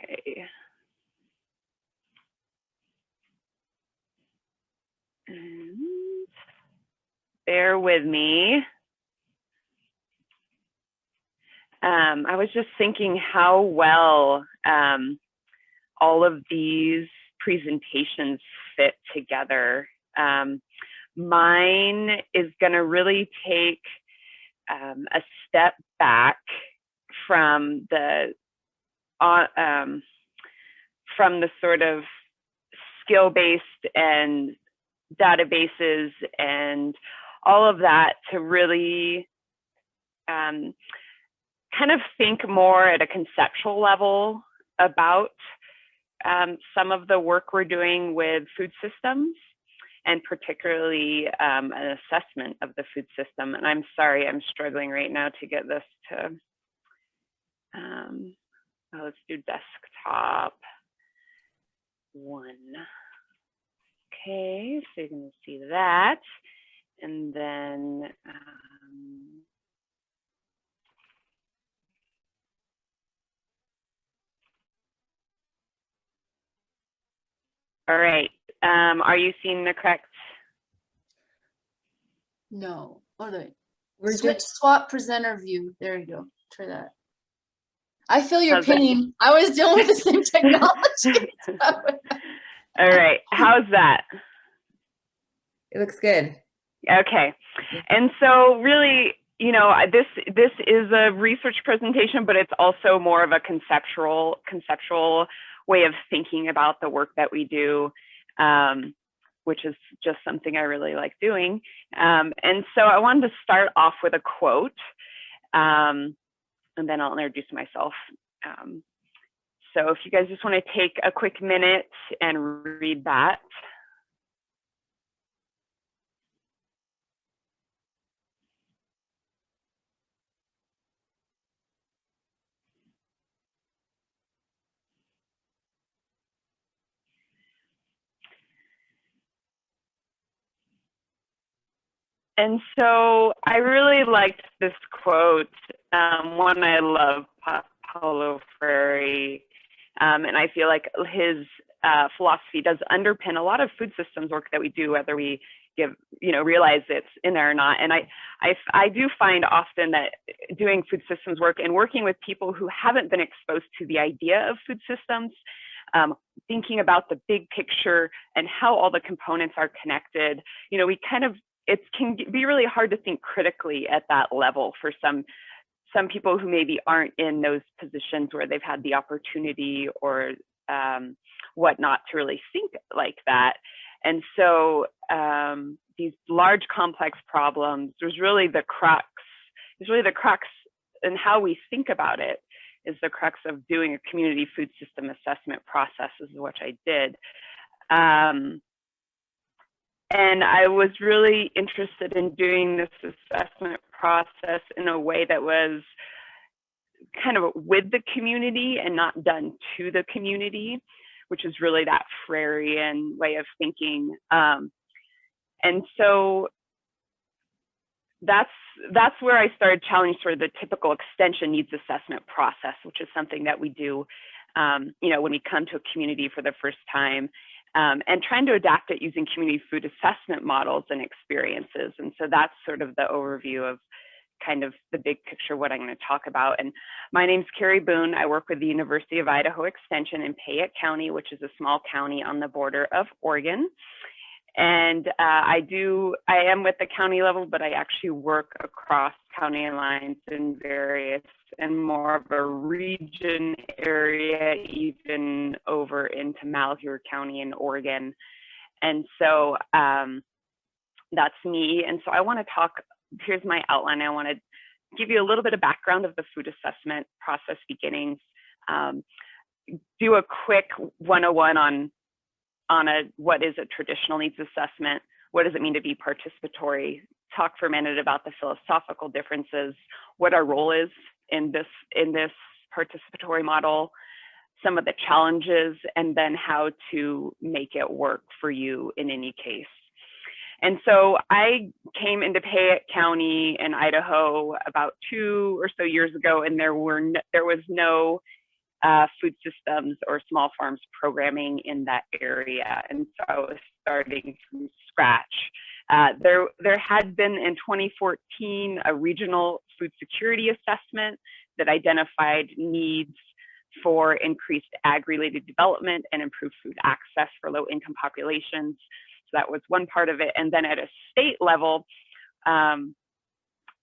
S6: Okay. And bear with me. I was just thinking how well all of these presentations fit together. Mine is going to really take a step back from the sort of skill-based and databases and all of that to really kind of think more at a conceptual level about some of the work we're doing with food systems, and particularly an assessment of the food system. And I'm sorry, I'm struggling right now to get this to, let's do desktop 1. Okay, so you're going to see that. And then, all right, are you seeing the correct?
S1: No. Oh, wait.
S3: We're
S1: Switch swap presenter view. There you go. Try that. I feel your
S6: How's that?
S1: pain. I was dealing with the same technology.
S6: All right, how's that?
S3: It looks good.
S6: Okay, and so really, you know, this is a research presentation, but it's also more of a conceptual way of thinking about the work that we do, which is just something I really like doing. And so I wanted to start off with a quote, and then I'll introduce myself. So if you guys just want to take a quick minute and read that. And so I really liked this quote. One, I love Paulo Freire, and I feel like his philosophy does underpin a lot of food systems work that we do, whether we realize it's in there or not. And I do find often that doing food systems work and working with people who haven't been exposed to the idea of food systems, thinking about the big picture and how all the components are connected, it can be really hard to think critically at that level for some people who maybe aren't in those positions where they've had the opportunity or whatnot to really think like that. And so these large complex problems, there's really the crux in how we think about it is the crux of doing a community food system assessment process, is what I did. And I was really interested in doing this assessment process in a way that was kind of with the community and not done to the community, which is really that Freirean way of thinking. And so that's where I started challenging sort of the typical extension needs assessment process, which is something that we do, when we come to a community for the first time, and trying to adapt it using community food assessment models and experiences. And so that's sort of the overview of kind of the big picture, what I'm going to talk about. And my name's Carrie Boone. I work with the University of Idaho Extension in Payette County, which is a small county on the border of Oregon. And I am with the county level, but I actually work across county lines in various and more of a region area, even over into Malheur County in Oregon. And so that's me. And so I want to talk, here's my outline. I want to give you a little bit of background of the food assessment process beginnings, do a quick 101 on what is a traditional needs assessment, what does it mean to be participatory, talk for a minute about the philosophical differences, what our role is in this participatory model, some of the challenges, and then how to make it work for you in any case. And so I came into Payette County in Idaho about 2 or so years ago, and there was no food systems or small farms programming in that area. And so I was starting from scratch. There had been in 2014 a regional food security assessment that identified needs for increased ag-related development and improved food access for low-income populations. So that was one part of it. And then at a state level,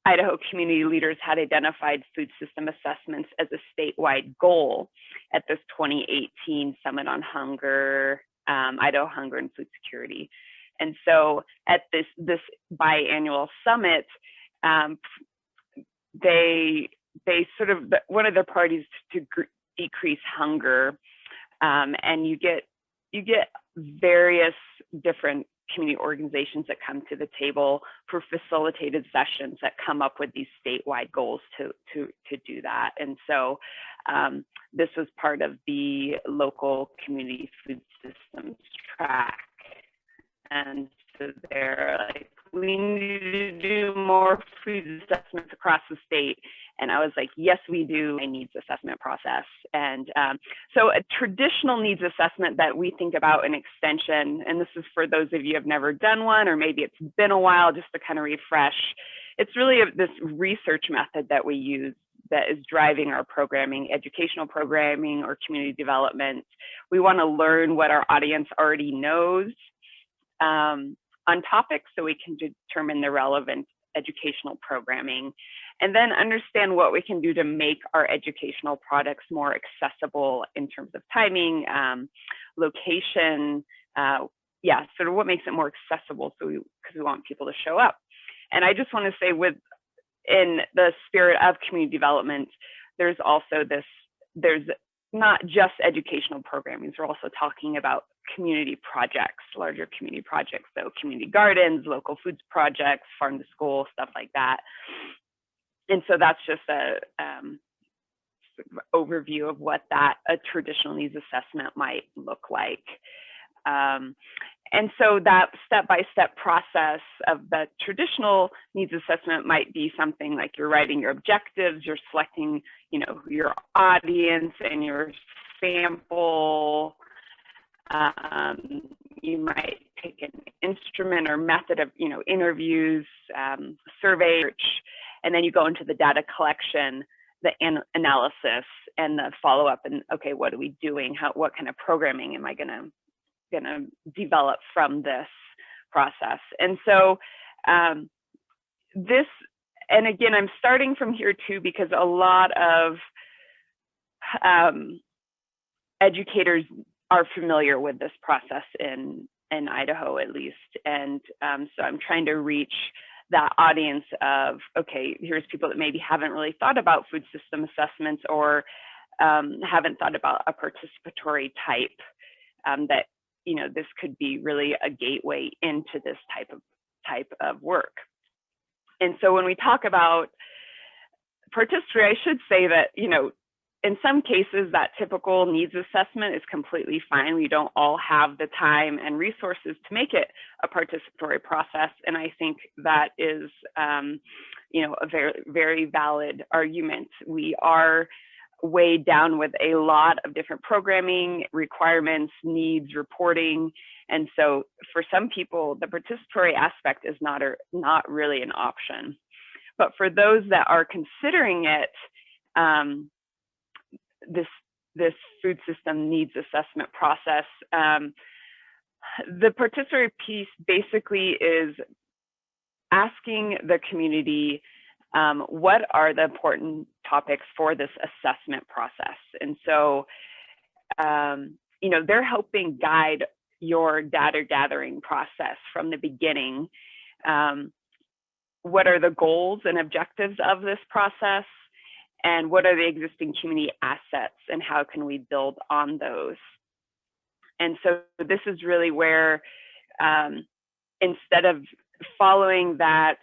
S6: Idaho community leaders had identified food system assessments as a statewide goal at this 2018 Summit on Hunger, Idaho Hunger and Food Security. And so at this biannual summit, they sort of, one of their priorities to decrease hunger, and you get various different community organizations that come to the table for facilitated sessions that come up with these statewide goals to do that. And so this was part of the local community food systems track. And so they're like, we need to do more food assessments across the state. And I was like, yes, we do a needs assessment process. And so a traditional needs assessment that we think about in extension, and this is for those of you who have never done one, or maybe it's been a while, just to kind of refresh, it's really this research method that we use that is driving our programming, educational programming or community development. We want to learn what our audience already knows on topics so we can determine the relevant educational programming, and then understand what we can do to make our educational products more accessible in terms of timing, location, sort of what makes it more accessible, because we want people to show up. And I just want to say, in the spirit of community development, there's also there's not just educational programming, we're also talking about community projects, larger community projects, so community gardens, local foods projects, farm to school, stuff like that. And so that's just a overview of what a traditional needs assessment might look like. And so that step-by-step process of the traditional needs assessment might be something like you're writing your objectives, you're selecting, your audience and your sample, you might take an instrument or method of, interviews, survey, and then you go into the data collection, the analysis, and the follow-up. And okay, what are we doing? What kind of programming am I gonna develop from this process? And so this, and again, I'm starting from here too, because a lot of educators are familiar with this process in Idaho, at least. And so I'm trying to reach that audience of, okay, here's people that maybe haven't really thought about food system assessments, or haven't thought about a participatory type, that, this could be really a gateway into this type of work. And so when we talk about participatory, I should say that, in some cases, that typical needs assessment is completely fine. We don't all have the time and resources to make it a participatory process. And I think that is, a very, very valid argument. We are weighed down with a lot of different programming requirements, needs, reporting. And so for some people, the participatory aspect is not really an option. But for those that are considering it, this food system needs assessment process, the participatory piece basically is asking the community, what are the important topics for this assessment process? And so, they're helping guide your data gathering process from the beginning. What are the goals and objectives of this process? And what are the existing community assets, and how can we build on those? And so this is really where, instead of following that,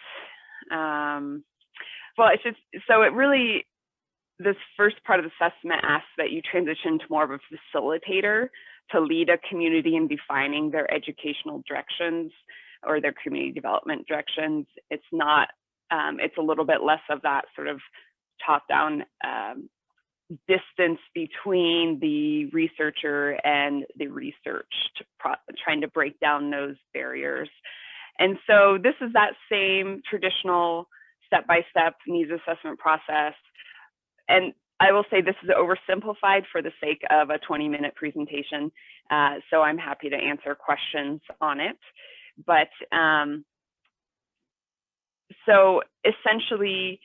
S6: this first part of the assessment asks that you transition to more of a facilitator to lead a community in defining their educational directions or their community development directions. It's not, it's a little bit less of that sort of top-down distance between the researcher and the researched, trying to break down those barriers. And so this is that same traditional step-by-step needs assessment process. And I will say this is oversimplified for the sake of a 20-minute presentation, so I'm happy to answer questions on it. But so essentially,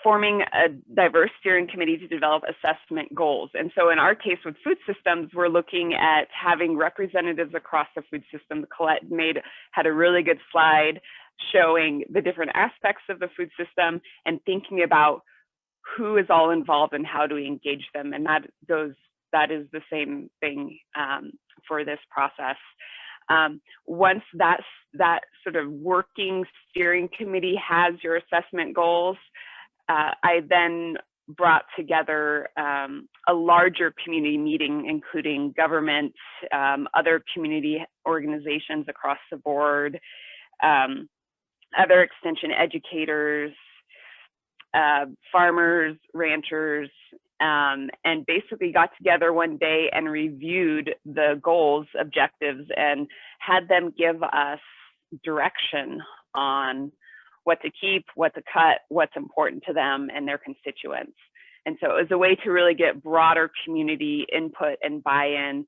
S6: forming a diverse steering committee to develop assessment goals. And so in our case with food systems, we're looking at having representatives across the food system. Colette had a really good slide showing the different aspects of the food system and thinking about who is all involved and how do we engage them. And that is the same thing for this process. Once that sort of working steering committee has your assessment goals, I then brought together a larger community meeting, including government, other community organizations across the board, other extension educators, farmers, ranchers, and basically got together one day and reviewed the goals, objectives, and had them give us direction on what to keep, what to cut, what's important to them and their constituents. And so it was a way to really get broader community input and buy-in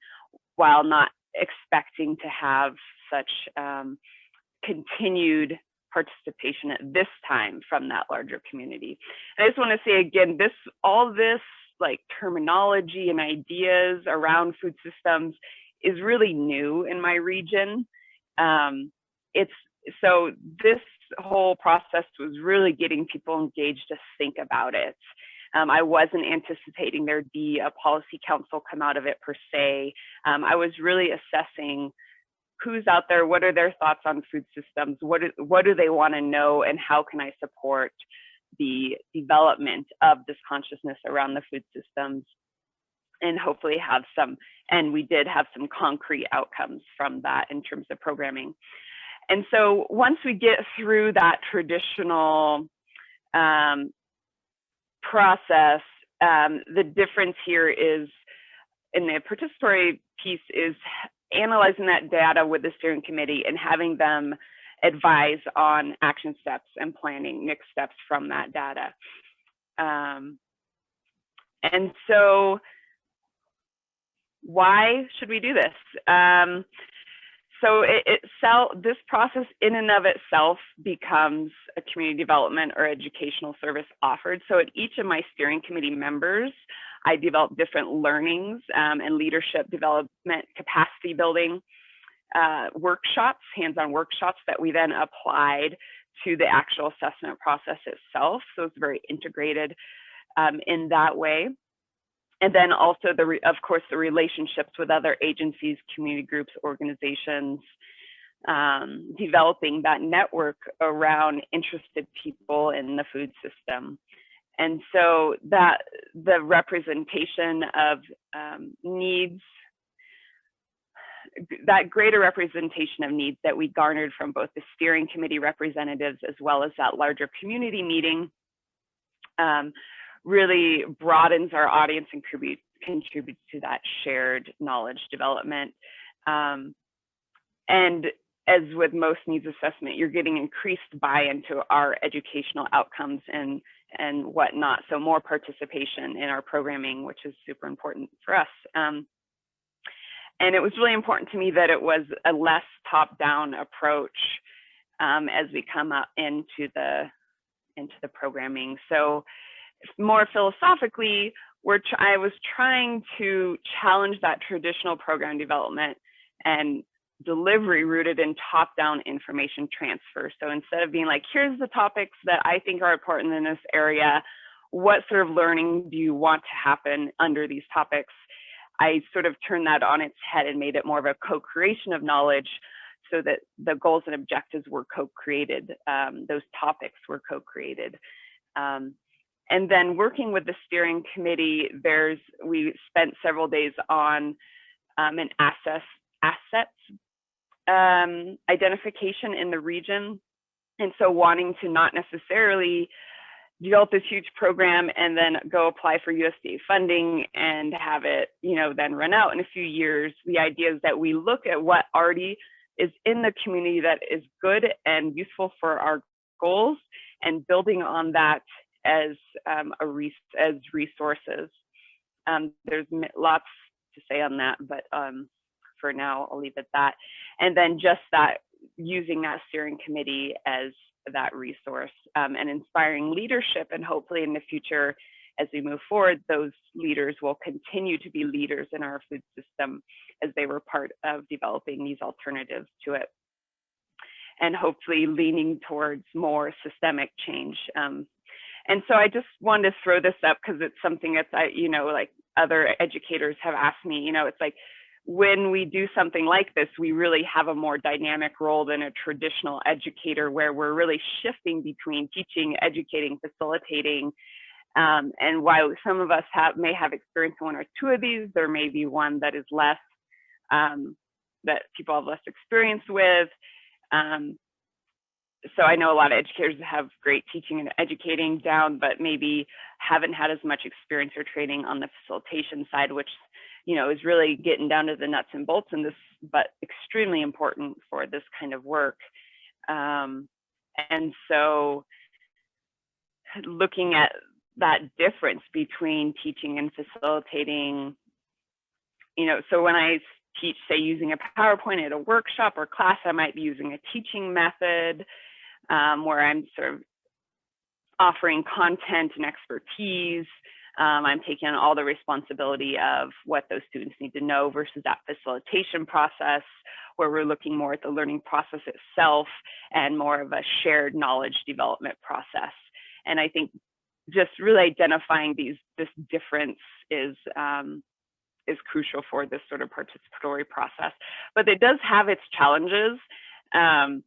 S6: while not expecting to have such continued participation at this time from that larger community. And I just want to say again, all this like terminology and ideas around food systems is really new in my region. So this whole process was really getting people engaged to think about it. I wasn't anticipating there'd be a policy council come out of it per se. I was really assessing who's out there, what are their thoughts on food systems, what do they want to know, and how can I support the development of this consciousness around the food systems, and hopefully have some, and we did have some concrete outcomes from that in terms of programming. And so once we get through that traditional process, the difference here is in the participatory piece is analyzing that data with the steering committee and having them advise on action steps and planning next steps from that data. And so why should we do this? So this process in and of itself becomes a community development or educational service offered. So at each of my steering committee members, I developed different learnings and leadership development, capacity building workshops, hands-on workshops that we then applied to the actual assessment process itself. So it's very integrated in that way. And then also, of course, the relationships with other agencies, community groups, organizations, developing that network around interested people in the food system. And so that the representation of needs, that greater representation of needs that we garnered from both the steering committee representatives as well as that larger community meeting really broadens our audience and contributes to that shared knowledge development. And as with most needs assessment, you're getting increased buy-in to our educational outcomes and whatnot. So more participation in our programming, which is super important for us. And it was really important to me that it was a less top-down approach as we come up into the programming. So more philosophically, I was trying to challenge that traditional program development and delivery rooted in top-down information transfer. So instead of being like, here's the topics that I think are important in this area, what sort of learning do you want to happen under these topics? I sort of turned that on its head and made it more of a co-creation of knowledge so that the goals and objectives were co-created, those topics were co-created. And then working with the steering committee, we spent several days on an assets identification in the region. And so wanting to not necessarily develop this huge program and then go apply for USDA funding and have it, then run out in a few years. The idea is that we look at what already is in the community that is good and useful for our goals and building on that as resources. There's lots to say on that, but for now I'll leave it at that. And then just that, using that steering committee as that resource and inspiring leadership, and hopefully in the future as we move forward, those leaders will continue to be leaders in our food system as they were part of developing these alternatives to it, and hopefully leaning towards more systemic change. And so I just wanted to throw this up because it's something that's, like other educators have asked me, it's like when we do something like this, we really have a more dynamic role than a traditional educator where we're really shifting between teaching, educating, facilitating. And while some of us may have experienced one or two of these, there may be one that is less, that people have less experience with. So I know a lot of educators have great teaching and educating down, but maybe haven't had as much experience or training on the facilitation side, which, is really getting down to the nuts and bolts in this, but extremely important for this kind of work. And so looking at that difference between teaching and facilitating, so when I teach, say, using a PowerPoint at a workshop or class, I might be using a teaching method where I'm sort of offering content and expertise. I'm taking on all the responsibility of what those students need to know versus that facilitation process where we're looking more at the learning process itself and more of a shared knowledge development process. And I think just really identifying this difference is crucial for this sort of participatory process. But it does have its challenges, and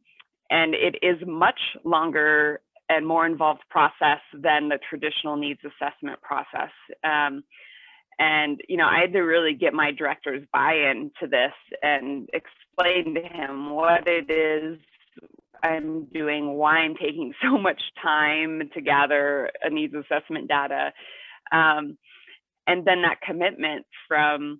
S6: it is much longer and more involved process than the traditional needs assessment process. And, I had to really get my director's buy-in to this and explain to him what it is I'm doing, why I'm taking so much time to gather a needs assessment data. And then that commitment from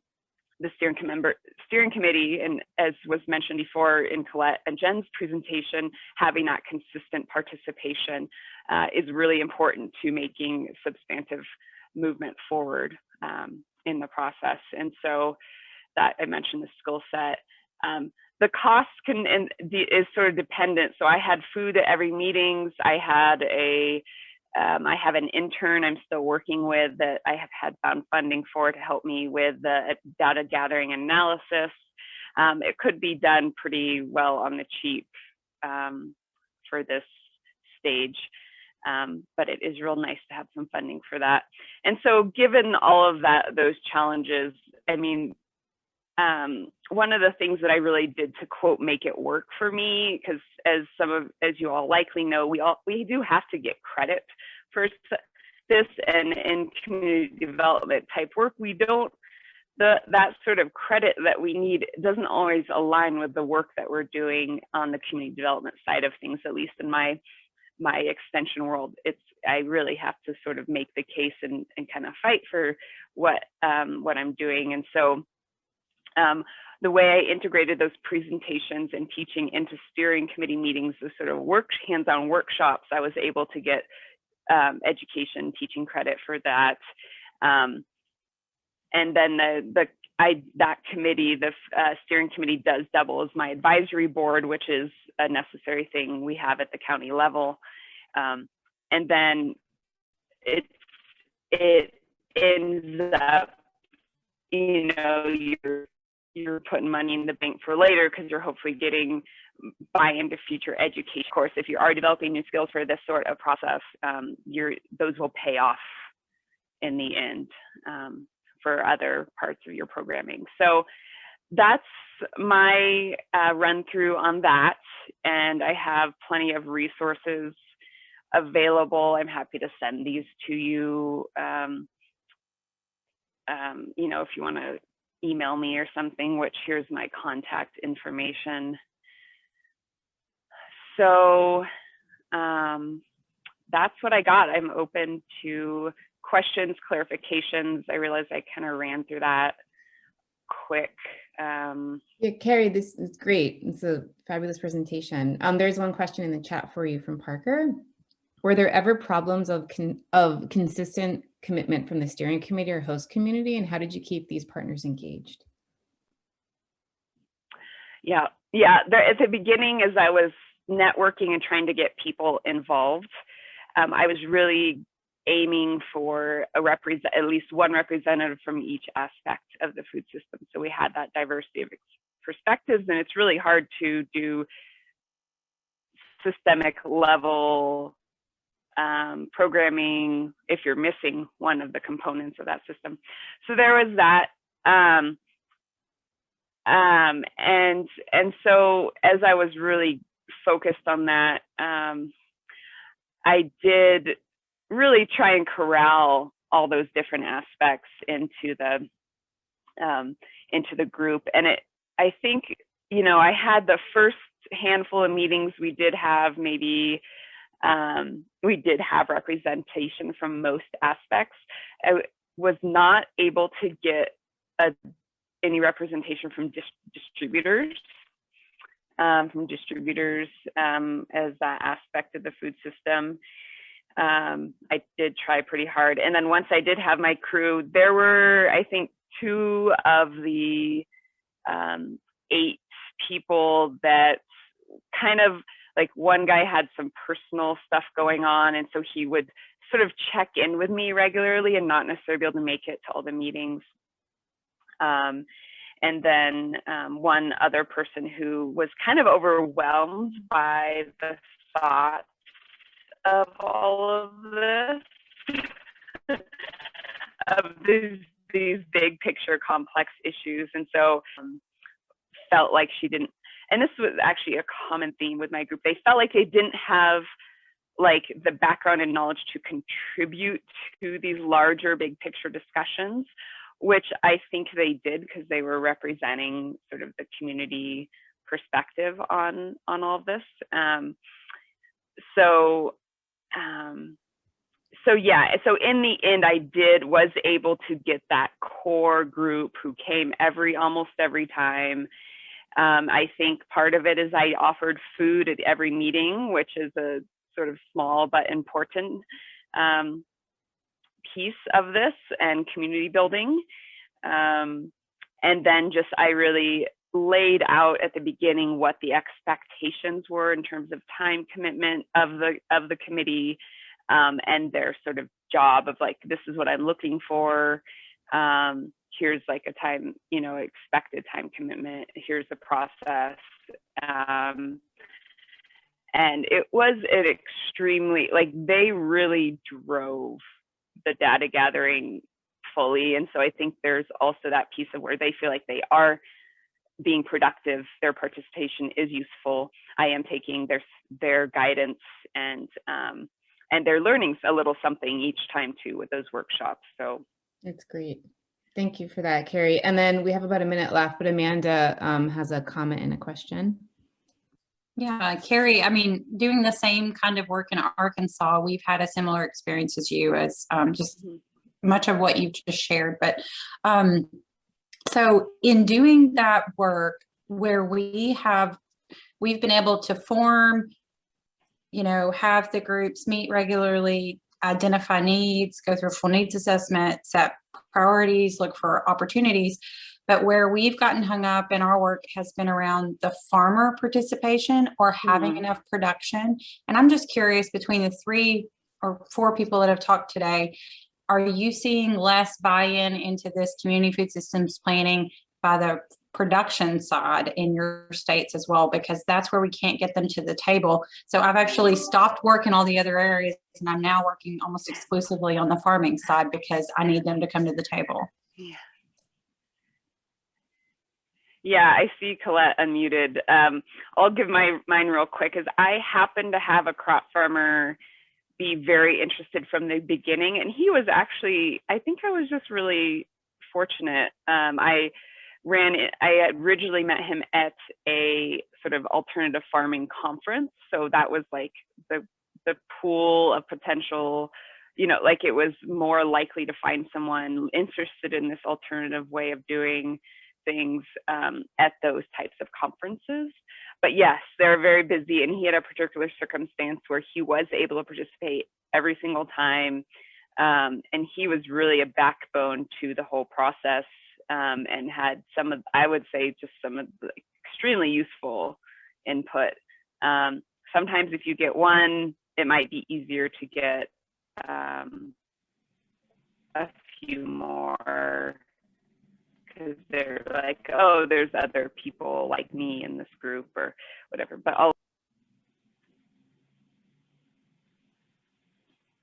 S6: the steering committee, and as was mentioned before in Colette and Jen's presentation, having that consistent participation is really important to making substantive movement forward in the process. And so that I mentioned the skill set. The cost is sort of dependent. So I had food at every meetings. I had I have an intern I'm still working with that I have had found funding for to help me with the data gathering and analysis. It could be done pretty well on the cheap for this stage, but it is real nice to have some funding for that. And so given all of those challenges, I mean, one of the things that I really did to quote make it work for me, because as you all likely know, we do have to get credit for this, and in community development type work, we don't, that sort of credit that we need doesn't always align with the work that we're doing on the community development side of things, at least in my extension world. I really have to sort of make the case and kind of fight for what I'm doing. And so the way I integrated those presentations and teaching into steering committee meetings, the sort of hands-on workshops, I was able to get education teaching credit for that. And then that committee, the steering committee, does double as my advisory board, which is a necessary thing we have at the county level. And then it ends up, you know, you're putting money in the bank for later because you're hopefully getting buy-in to future education. Of course, if you are developing new skills for this sort of process, those will pay off in the end for other parts of your programming. So that's my run through on that. And I have plenty of resources available. I'm happy to send these to you. You know, if you want to email me or something, which here's my contact information. So that's what I got. I'm open to questions, clarifications. I realize I kind of ran through that quick.
S3: Yeah, Carrie, this is great. It's a fabulous presentation. There's one question in the chat for you from Parker. Were there ever problems of consistent commitment from the steering committee or host community, and how did you keep these partners engaged?
S6: Yeah. At the beginning, as I was networking and trying to get people involved, I was really aiming for at least one representative from each aspect of the food system. So we had that diversity of perspectives, and it's really hard to do systemic level programming if you're missing one of the components of that system. So there was that. And so as I was really focused on that, I did really try and corral all those different aspects into the group. And I think, you know, I had the first handful of meetings, we did have representation from most aspects. I was not able to get any representation from distributors, as that aspect of the food system. I did try pretty hard. And then once I did have my crew, there were, I think, 2 of the 8 people that kind of, like, one guy had some personal stuff going on, and so he would sort of check in with me regularly and not necessarily be able to make it to all the meetings. And then one other person who was kind of overwhelmed by the thought of all of this, of these big picture complex issues. And so felt like she didn't, and this was actually a common theme with my group, they felt like they didn't have like the background and knowledge to contribute to these larger big picture discussions, which I think they did because they were representing sort of the community perspective on all of this. so yeah, so in the end, I was able to get that core group who came almost every time. I think part of it is I offered food at every meeting, which is a sort of small but important piece of this and community building. And then just I really laid out at the beginning what the expectations were in terms of time commitment of the committee, and their sort of job of like, this is what I'm looking for. Here's like a time, expected time commitment. Here's the process. And it was an extremely, like, they really drove the data gathering fully. And so I think there's also that piece of where they feel like they are being productive, their participation is useful. I am taking their guidance, and they're learning a little something each time too with those workshops. So
S3: that's great. Thank you for that, Carrie. And then we have about a minute left, but Amanda has a comment and a question.
S7: Yeah, Carrie, I mean, doing the same kind of work in Arkansas, we've had a similar experience as you, as just much of what you've just shared. But so in doing that work where we've been able to form, have the groups meet regularly, identify needs, go through a full needs assessment, set priorities, look for opportunities. But where we've gotten hung up in our work has been around the farmer participation or having enough production. And I'm just curious, between the 3 or 4 people that have talked today, are you seeing less buy-in into this community food systems planning by the production side in your states as well? Because that's where we can't get them to the table. So I've actually stopped work in all the other areas, and I'm now working almost exclusively on the farming side because I need them to come to the table.
S6: Yeah. Yeah, I see Colette unmuted. I'll give mine real quick. I happen to have a crop farmer be very interested from the beginning, and he was actually, I think I was just really fortunate. I had originally met him at a sort of alternative farming conference, so that was like the pool of potential, like it was more likely to find someone interested in this alternative way of doing things at those types of conferences. But yes, they're very busy, and he had a particular circumstance where he was able to participate every single time, and he was really a backbone to the whole process, and had I would say just some of the extremely useful input. Sometimes if you get one, it might be easier to get a few more, because they're like, oh, there's other people like me in this group or whatever. But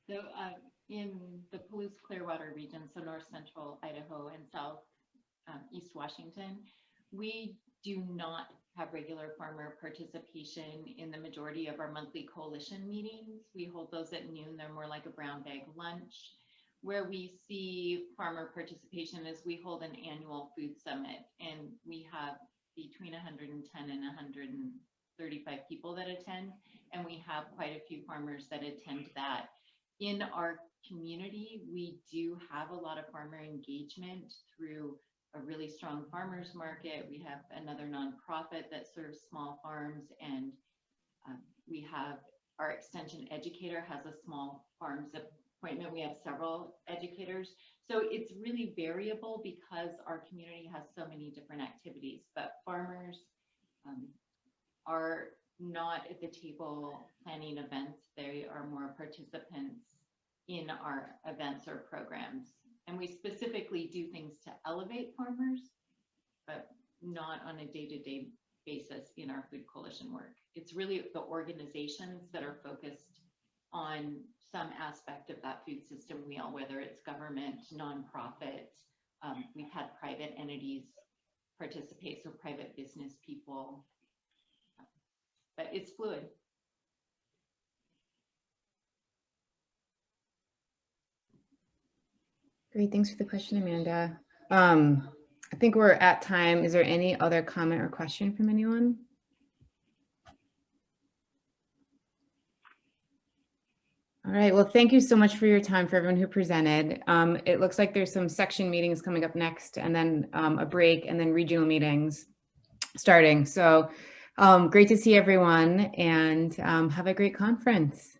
S5: So in the Palouse-Clearwater region, so north central Idaho and south east Washington, we do not have regular farmer participation in the majority of our monthly coalition meetings. We hold those at noon. They're more like a brown bag lunch. Where we see farmer participation is we hold an annual food summit, and we have between 110 and 135 people that attend, and we have quite a few farmers that attend that. In our community, we do have a lot of farmer engagement through a really strong farmers market. We have another nonprofit that serves small farms, and we have our extension educator has a small farms appointment. We have several educators. So it's really variable because our community has so many different activities, but farmers are not at the table planning events. They are more participants in our events or programs. And we specifically do things to elevate farmers, but not on a day-to-day basis in our food coalition work. It's really the organizations that are focused on some aspect of that food system wheel, whether it's government, nonprofit. We've had private entities participate, so private business people, but it's fluid.
S3: Great, thanks for the question, Amanda. I think we're at time. Is there any other comment or question from anyone? All right, well, thank you so much for your time, for everyone who presented. It looks like there's some section meetings coming up next, and then a break, and then regional meetings starting. So great to see everyone, and have a great conference.